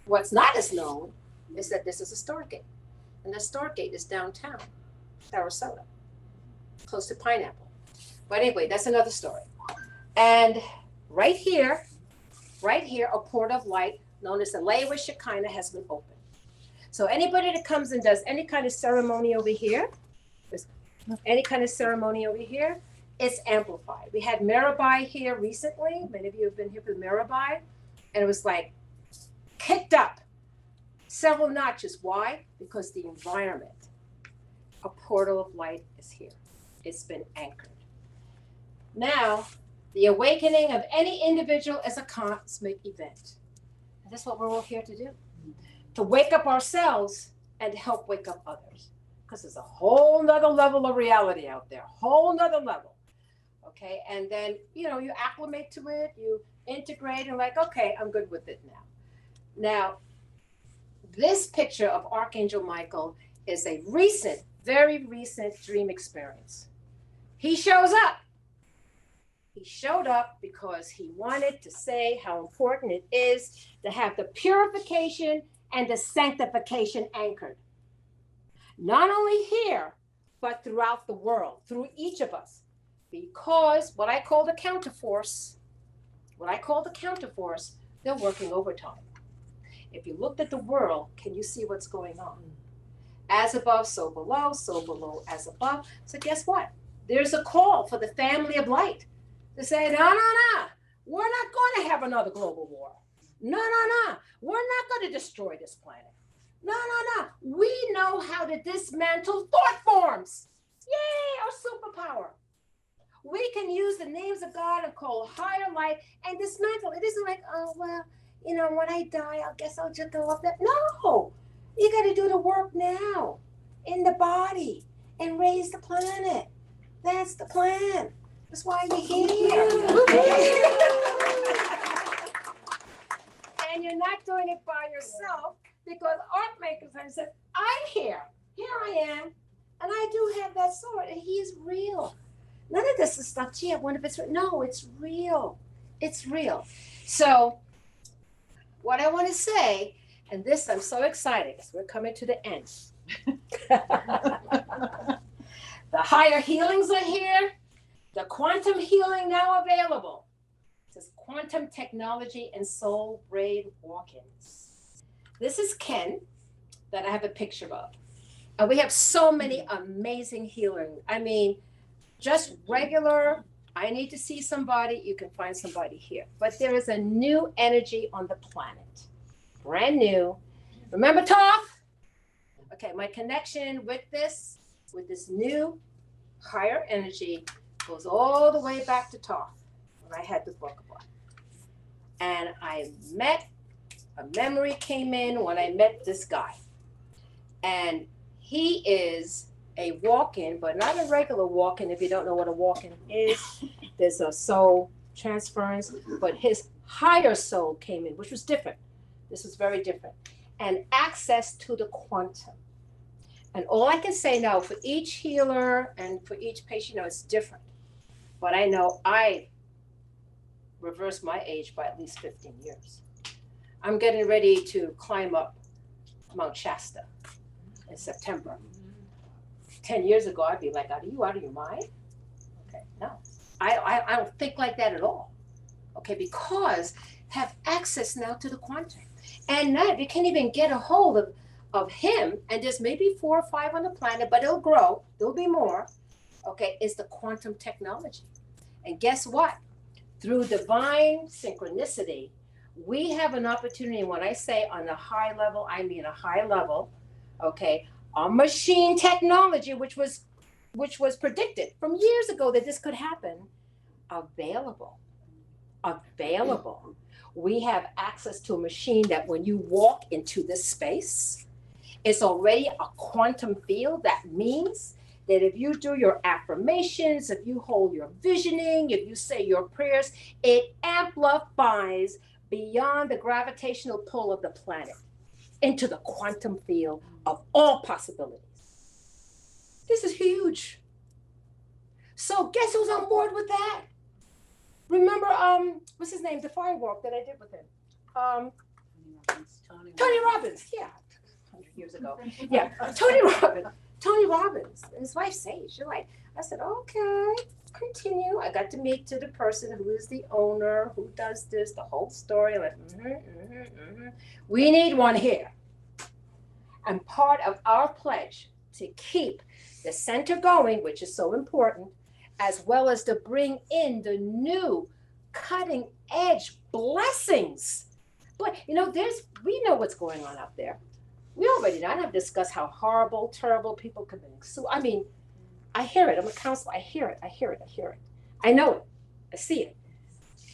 what's not as known is that this is a Stargate. And the Stargate is downtown Sarasota, close to Pineapple. But anyway, that's another story. And right here, a port of light known as the Lewa Shekinah has been opened. So anybody that comes and does any kind of ceremony over here, it's amplified. We had Mirabai here recently. Many of you have been here for Mirabai. And it was like kicked up several notches. Why? Because the environment, a portal of light is here. It's been anchored. Now, the awakening of any individual is a cosmic event. And that's what we're all here to do. To wake up ourselves and to help wake up others. Because there's a whole nother level of reality out there. Whole nother level. And then, you acclimate to it, you integrate and okay, I'm good with it now. Now, this picture of Archangel Michael is a recent, very recent dream experience. He shows up. He showed up because he wanted to say how important it is to have the purification and the sanctification anchored. Not only here, but throughout the world, through each of us. Because what I call the counterforce, they're working overtime. If you looked at the world, can you see what's going on? As above, so below as above. So guess what? There's a call for the family of light to say, no, we're not going to have another global war. No, we're not going to destroy this planet. No, we know how to dismantle thought forms. Yay, our superpower. We can use the names of God and call higher light and dismantle. It isn't like, oh, well, when I die, I guess I'll just go up there. No, you got to do the work now in the body and raise the planet. That's the plan. That's why you're here. And you're not doing it by yourself because art makers have said, I'm here. Here I am. And I do have that sword and he is real. None of this is stuff, gee, I wonder if it's real. No, it's real. It's real. So what I want to say, and this I'm so excited because we're coming to the end. The higher healings are here. The quantum healing now available. It says quantum technology and soul braid walk-ins. This is Ken that I have a picture of. And we have so many amazing healing. I mean, just regular, I need to see somebody, you can find somebody here. But there is a new energy on the planet. Brand new. Remember Toph? Okay, my connection with this new higher energy goes all the way back to Toph when I had the book about. And a memory came in when I met this guy. And he is a walk-in, but not a regular walk-in if you don't know what a walk-in is. There's a soul transference, but his higher soul came in, which was different. This was very different. And access to the quantum. And all I can say now for each healer and for each patient, it's different. But I know I reversed my age by at least 15 years. I'm getting ready to climb up Mount Shasta in September. 10 years ago, I'd be like, are you out of your mind? Okay, no. I don't think like that at all. Okay, because have access now to the quantum. And now you can't even get a hold of him, and there's maybe 4 or 5 on the planet, but it'll grow, there'll be more, okay, is the quantum technology. And guess what? Through divine synchronicity, we have an opportunity, when I say on a high level, I mean a high level, okay, our machine technology, which was predicted from years ago that this could happen, available. We have access to a machine that when you walk into this space, it's already a quantum field. That means that if you do your affirmations, if you hold your visioning, if you say your prayers, it amplifies beyond the gravitational pull of the planet into the quantum field of all possibilities. This is huge. So guess who's on board with that? Remember, what's his name? The firewalk that I did with him. Tony Robbins. Yeah, 100 years ago. Yeah, Tony Robbins. And his wife Sage. You're like, I said, okay, continue. I got to meet to the person who is the owner, who does this, the whole story. Like, we need one here. And part of our pledge to keep the center going, which is so important, as well as to bring in the new cutting edge blessings. But we know what's going on out there. We already know. I have discussed how horrible, terrible people committing suicide. I mean, I hear it. I'm a counselor. I hear it. I know it. I see it.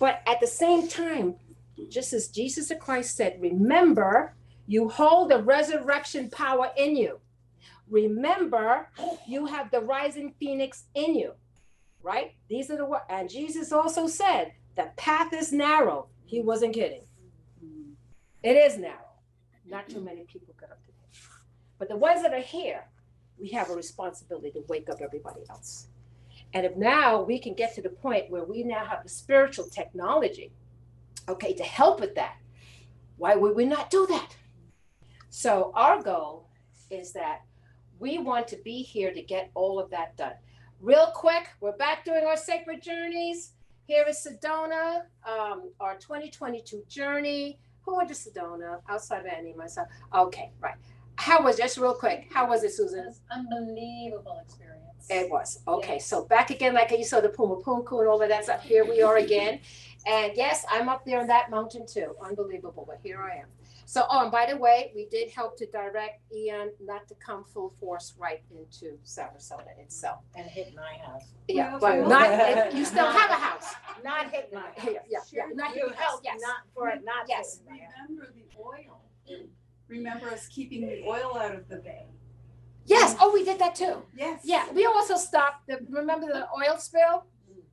But at the same time, just as Jesus Christ said, remember, you hold the resurrection power in you. Remember, you have the rising phoenix in you. Right? These are the words. And Jesus also said, the path is narrow. He wasn't kidding. It is narrow. Not too many people get up to it. But the ones that are here, we have a responsibility to wake up everybody else. And if now we can get to the point where we now have the spiritual technology, okay, to help with that, why would we not do that? So our goal is that we want to be here to get all of that done. real quick, we're back doing our sacred journeys. Here is Sedona, our 2022 journey. Who went to Sedona outside of Annie and myself? Okay, right. How was, just real quick, how was it, Susan? Unbelievable experience. It was. Okay, Yes. so back again, like you saw the Puma Punku and all of that stuff. Here we are again. And yes, I'm up there on that mountain too. Unbelievable, but here I am. So, and by the way, we did help to direct Ian not to come full force right into Sarasota itself. And hit my house. Yeah, but not, you still have a house. Not hit my house. Yeah, not your house, yes. Not for it, not Yes. hitting my house. Remember the oil. Remember us keeping the oil out of the bay. Yes, oh, we did that too. Yes. Yeah, we also stopped remember the oil spill?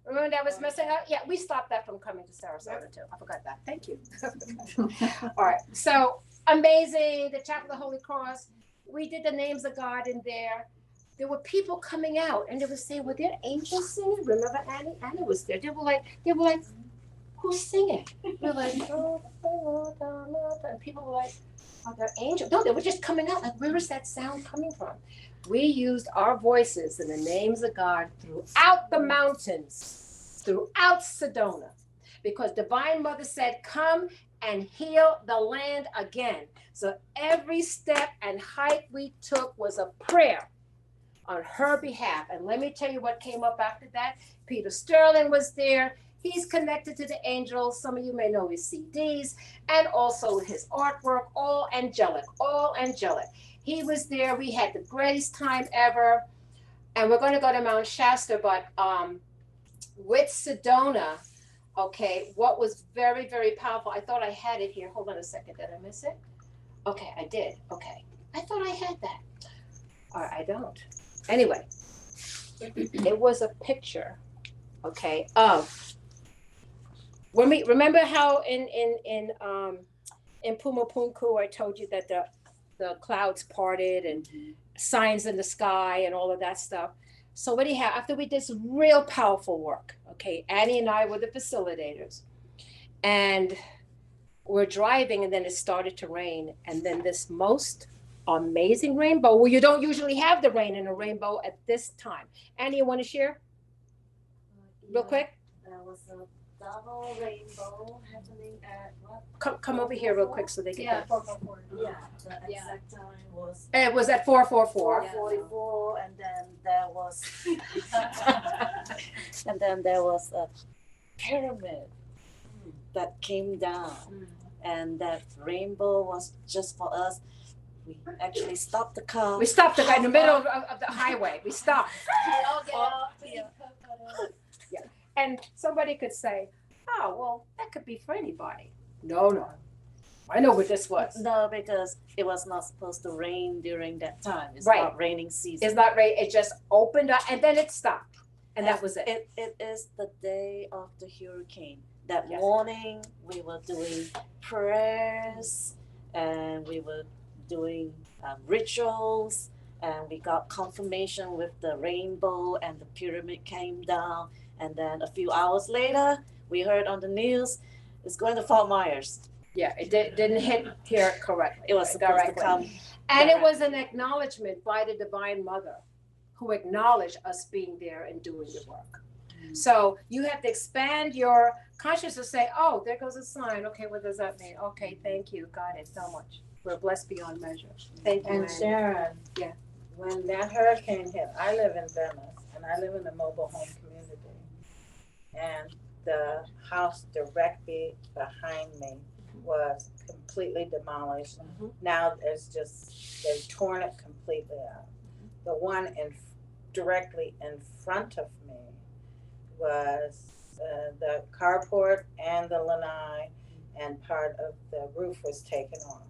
Remember that was messing up? Yeah, we stopped that from coming to Sarasota too. I forgot that. Thank you. All right, so amazing, the Chapel of the Holy Cross. We did the names of God in there. There were people coming out and they were saying, were there angels singing? Remember Annie? Annie was there. They were like, who's singing? We're like, and people were like, are there angels? No, they were just coming out. Like, where is that sound coming from? We used our voices and the names of God throughout the mountains, throughout Sedona, because Divine Mother said, come and heal the land again. So every step and hike we took was a prayer on her behalf. And let me tell you what came up after that. Peter Sterling was there. He's connected to the angels. Some of you may know his CDs and also his artwork, all angelic, all angelic. He was there. We had the greatest time ever. And we're going to go to Mount Shasta, but with Sedona, okay, what was very, very powerful, I thought I had it here. Hold on a second. Did I miss it? Okay, I did. Okay. I thought I had that. Or I don't. Anyway, it was a picture, okay, of when we remember how in Puma Punku I told you that the clouds parted and signs in the sky and all of that stuff. So anyhow, after we did some real powerful work, okay, Annie and I were the facilitators, and we're driving, and then it started to rain, and then this most amazing rainbow. Well, you don't usually have the rain in a rainbow at this time. Annie, you want to share real quick? There was a double rainbow happening at what? Come over here real quick so they can. Yeah, 444. Yeah, the exact time was It was at 444. 4:44, and then there was a pyramid that came down, and that rainbow was just for us. We actually stopped the car. We stopped the guy in the middle of the highway. We stopped. Yeah. And somebody could say, oh, well, that could be for anybody. No. I know what this was. No, because it was not supposed to rain during that time. It's Right. not raining season. It's not rain. It just opened up and then it stopped. And that was it. It is the day of the hurricane. That Yes. morning, we were doing prayers and we were doing rituals, and we got confirmation with the rainbow, and the pyramid came down. And then a few hours later, we heard on the news, it's going to Fort Myers. Yeah, it didn't hit here correctly. It was supposed to directly. come. And it was an acknowledgement by the Divine Mother who acknowledged us being there and doing the work. So you have to expand your consciousness, say, oh, there goes a sign. Okay, what does that mean? Okay, thank you. Got it so much. We're blessed beyond measure. Thank you, And Annie. Sharon. Yeah. When that hurricane hit, I live in Venice, and I live in a mobile home community. And the house directly behind me was completely demolished. Mhm. Now they've torn it completely out. The one directly in front of me was the carport and the lanai, and part of the roof was taken off.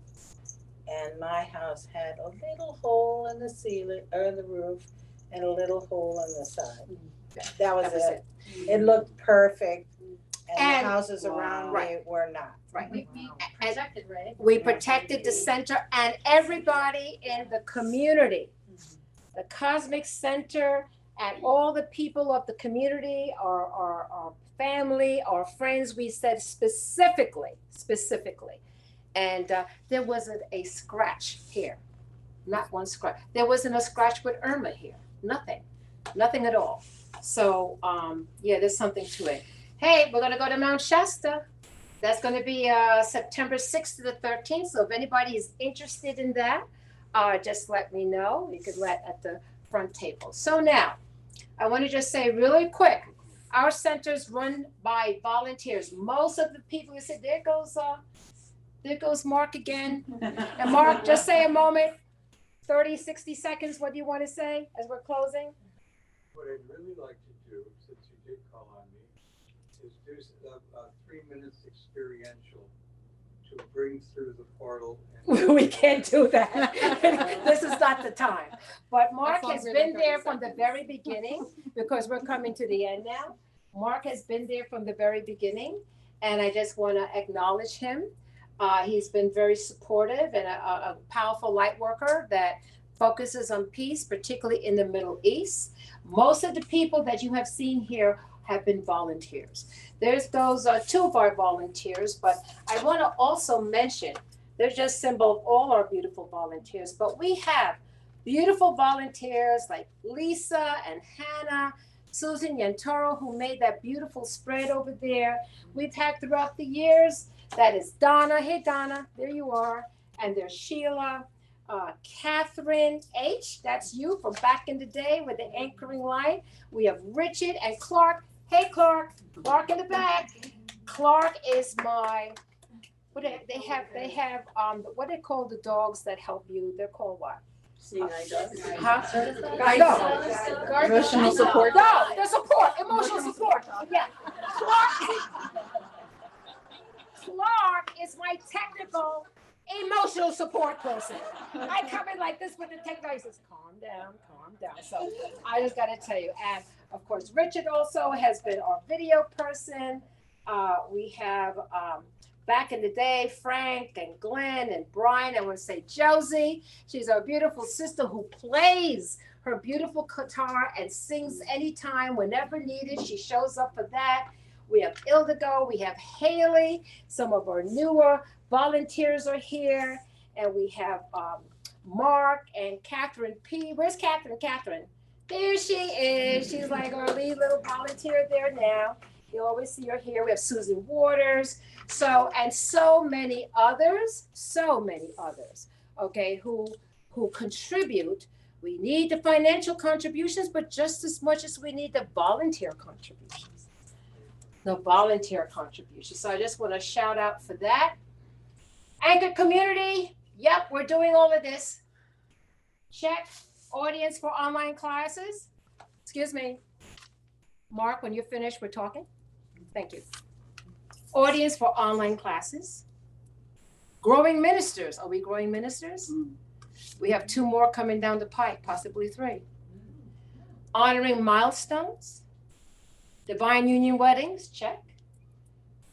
And my house had a little hole in the ceiling or in the roof and a little hole in the side. That was it. It looked perfect, and And- the houses around me Right. were not. Right. We protected, right? We protected the center and everybody in the community. The Cosmic Center and all the people of the community, our family, our friends, we said specifically. And there wasn't a scratch here, not one scratch. There wasn't a scratch with Irma here, nothing. nothing at all. So yeah, there's something to it. Hey, we're gonna go to Mount Shasta. That's gonna be September 6th to the 13th. So if anybody is interested in that, just let me know. You could let at the front table. So now, I want to just say really quick, our center's run by volunteers. Most of the people who said, there goes Mark again. And Mark, just say a moment, 30, 60 seconds. What do you want to say as we're closing? What I'd really like to do, since you did call on me, is do a 3 minutes experiential to bring through the portal. And We can't do that. This is not the time. But Mark has been there from the very beginning because we're coming to the end now. Mark has been there from the very beginning, and I just want to acknowledge him. He's been very supportive and a powerful light worker that focuses on peace, particularly in the Middle East. Most of the people that you have seen here have been volunteers. There's those two of our volunteers, but I want to also mention, they're just symbol of all our beautiful volunteers, but we have beautiful volunteers like Lisa and Hannah, Susan Yantoro, who made that beautiful spread over there. We've had throughout the years, that is Donna. Hey, Donna, there you are. And there's Sheila, Catherine H., that's you from back in the day with the anchoring line. We have Richard and Clark. Hey, Clark in the back. Clark is my, what they have, what they call the dogs that help you? They're called what? Seeing eye dogs. Huh? No. Emotional support. No, the support, emotional support. Yeah. Clark is my technical emotional support person. I come in like this with the technical, he says, calm down. So I just got to tell you. And of course, Richard also has been our video person. We have, back in the day, Frank and Glenn and Brian. I want to say Josie. She's our beautiful sister who plays her beautiful guitar and sings anytime, whenever needed. She shows up for that. We have Ildigo. We have Haley. Some of our newer volunteers are here. And we have Mark and Catherine P. Where's Catherine? Catherine. There she is. She's like our lead little volunteer there now. You always see her here. We have Susan Waters. And so many others, okay, who contribute. We need the financial contributions, but just as much as we need the volunteer contributions. So I just want to shout out for that. Anchor community, yep, we're doing all of this. Check audience for online classes. Excuse me. Mark, when you're finished, we're talking. Thank you. Audience for online classes. Growing ministers. Are we growing ministers? We have 2 more coming down the pike, possibly 3. Honoring milestones. Divine union weddings, check.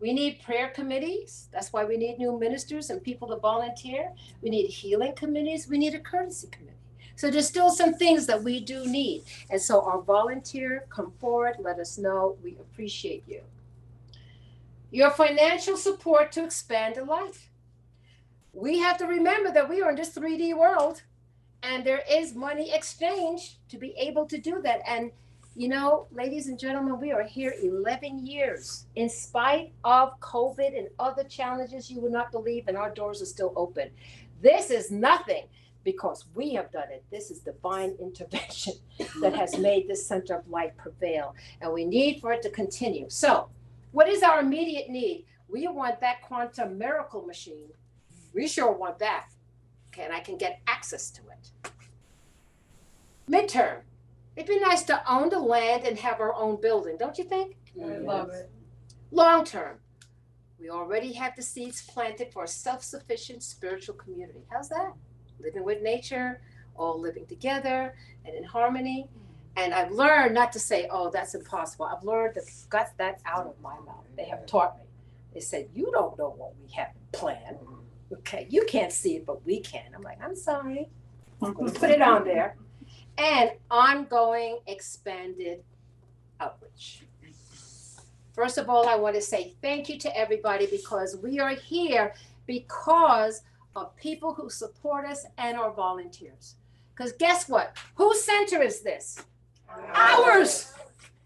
We need prayer committees. That's why we need new ministers and people to volunteer. We need healing committees. We need a courtesy committee. So there's still some things that we do need. And so our volunteer, come forward, let us know. We appreciate you. Your financial support to expand a life. We have to remember that we are in this 3D world and there is money exchange to be able to do that. And you know, ladies and gentlemen, we are here 11 years in spite of COVID and other challenges you would not believe, and our doors are still open. This is nothing because we have done it. This is divine intervention that has made this center of light prevail, and we need for it to continue. So what is our immediate need? We want that quantum miracle machine. We sure want that. Okay, and I can get access to it. Midterm. It'd be nice to own the land and have our own building, don't you think? I love it. Long term, we already have the seeds planted for a self-sufficient spiritual community. How's that? Living with nature, all living together and in harmony. And I've learned not to say, oh, that's impossible. I've learned to gut that out of my mouth. They have taught me. They said, you don't know what we have planned. Okay, you can't see it, but we can. I'm like, I'm sorry. I'm going to put it on there. And ongoing expanded outreach. First of all, I want to say thank you to everybody because we are here because of people who support us and our volunteers. Because guess what? Whose center is this? Ours.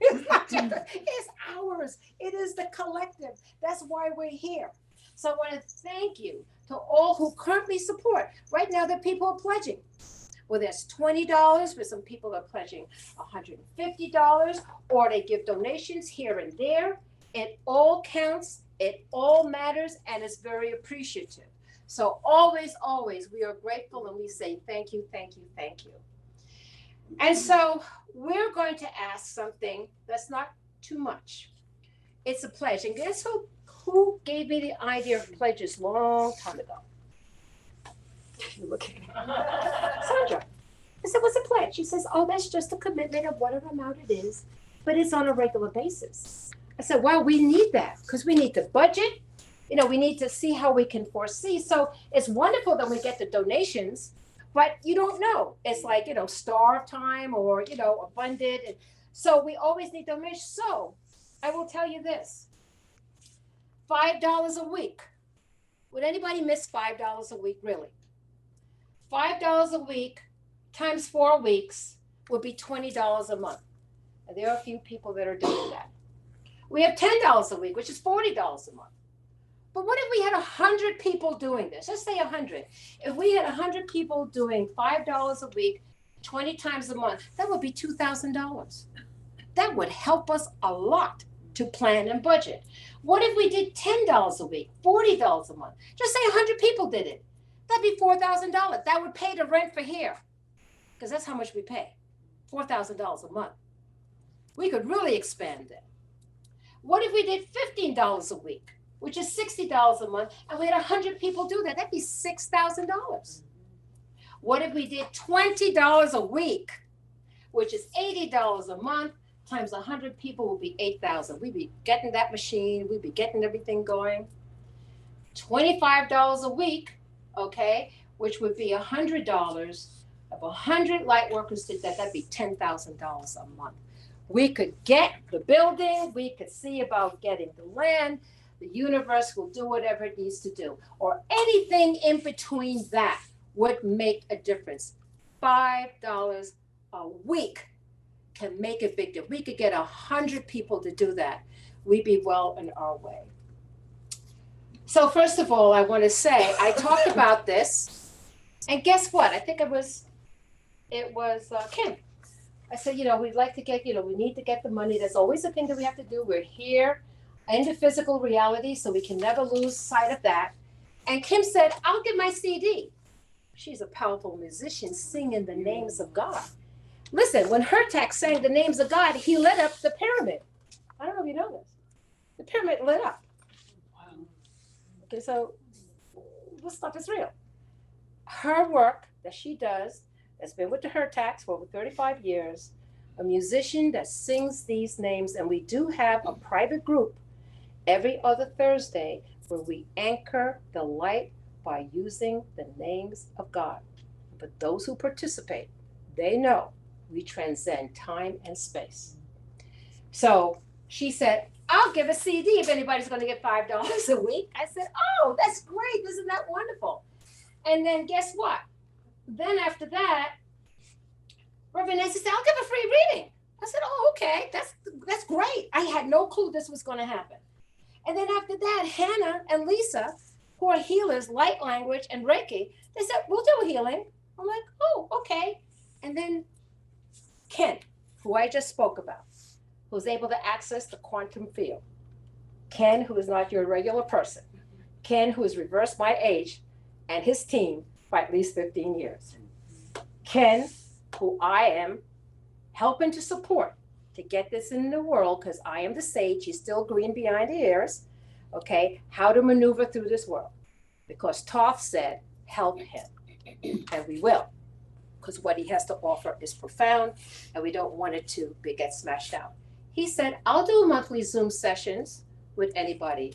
It's not just, it's ours. It is the collective. That's why we're here. So I want to thank you to all who currently support. Right now, the people are pledging. Well, there's $20, but some people are pledging $150, or they give donations here and there. It all counts, it all matters, and it's very appreciative. So always, always, we are grateful and we say thank you, thank you, thank you. And so we're going to ask something that's not too much. It's a pledge. And guess who gave me the idea of pledges long time ago? You're looking. Sandra. I said, what's a pledge? She says, oh, that's just a commitment of whatever amount it is, but it's on a regular basis. I said, well, we need that because we need to budget. You know, we need to see how we can foresee. So it's wonderful that we get the donations, but you don't know. It's like, you know, starve time or, you know, abundant. And so we always need donations. So I will tell you this, $5 a week. Would anybody miss $5 a week, really? $5 a week times 4 weeks would be $20 a month. And there are a few people that are doing that. We have $10 a week, which is $40 a month. But what if we had 100 people doing this? Let's say 100. If we had 100 people doing $5 a week, 20 times a month, that would be $2,000. That would help us a lot to plan and budget. What if we did $10 a week, $40 a month? Just say 100 people did it. That'd be $4,000. That would pay the rent for here, because that's how much we pay, $4,000 a month. We could really expand that. What if we did $15 a week, which is $60 a month, and we had 100 people do that? That'd be $6,000. What if we did $20 a week, which is $80 a month, times 100 people will be 8,000. We'd be getting that machine, we'd be getting everything going. $25 a week, okay, which would be $100. If 100 light workers did that, that'd be $10,000 a month. We could get the building, we could see about getting the land, the universe will do whatever it needs to do, or anything in between that would make a difference. $5 a week can make a big difference. We could get 100 people to do that. We'd be well on our way. So first of all, I want to say, I talked about this, and guess what? I think it was Kim. I said, you know, we'd like to get, you know, we need to get the money. That's always the thing that we have to do. We're here in the physical reality, so we can never lose sight of that. And Kim said, I'll get my CD. She's a powerful musician singing the names of God. Listen, when Hertak sang the names of God, he lit up the pyramid. I don't know if you know this. The pyramid lit up. Wow. Okay, so this stuff is real. Her work that she does, that's been with the Hertaks for over 35 years, a musician that sings these names, and we do have a private group every other Thursday where we anchor the light by using the names of God. But those who participate, they know we transcend time and space. So she said, I'll give a CD if anybody's going to get $5 a week. I said, oh, that's great. Isn't that wonderful? And then guess what? Then after that, Reverend Nancy said, I'll give a free reading. I said, oh, okay, that's great. I had no clue this was going to happen. And then after that, Hannah and Lisa, who are healers, light language, and Reiki, they said, we'll do healing. I'm like, oh, okay. And then Ken, who I just spoke about, who's able to access the quantum field. Ken, who is not your regular person. Ken, who has reversed my age and his team by at least 15 years. Ken, who I am helping to support to get this in the world, because I am the sage, he's still green behind the ears, okay, how to maneuver through this world. Because Toth said, help him, and we will, because what he has to offer is profound, and we don't want it to get smashed out. He said, I'll do monthly Zoom sessions with anybody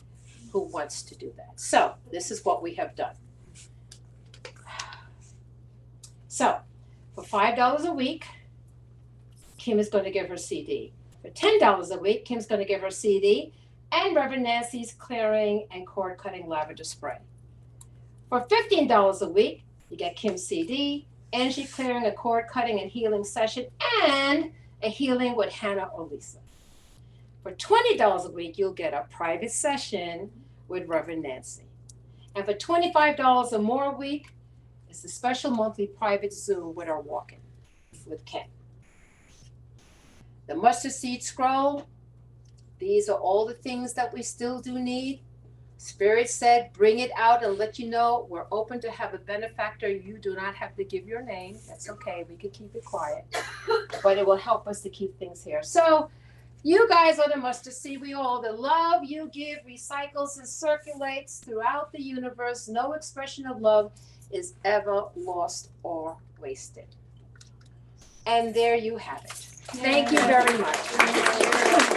who wants to do that. So this is what we have done. So for $5 a week, Kim is going to give her CD. For $10 a week, Kim's going to give her CD and Reverend Nancy's clearing and cord cutting lavender spray. For $15 a week, you get Kim's CD, energy clearing, a cord cutting and healing session, and a healing with Hannah or Lisa. For $20 a week, you'll get a private session with Reverend Nancy. And for $25 or more a week, it's a special monthly private Zoom with our walk-in with Ken. The mustard seed scroll, these are all the things that we still do need. Spirit said, bring it out and let you know we're open to have a benefactor. You do not have to give your name. That's okay. We can keep it quiet. But it will help us to keep things here. So you guys are the mustard seed. We all, the love you give recycles and circulates throughout the universe. No expression of love is ever lost or wasted. And there you have it. Thank you very much.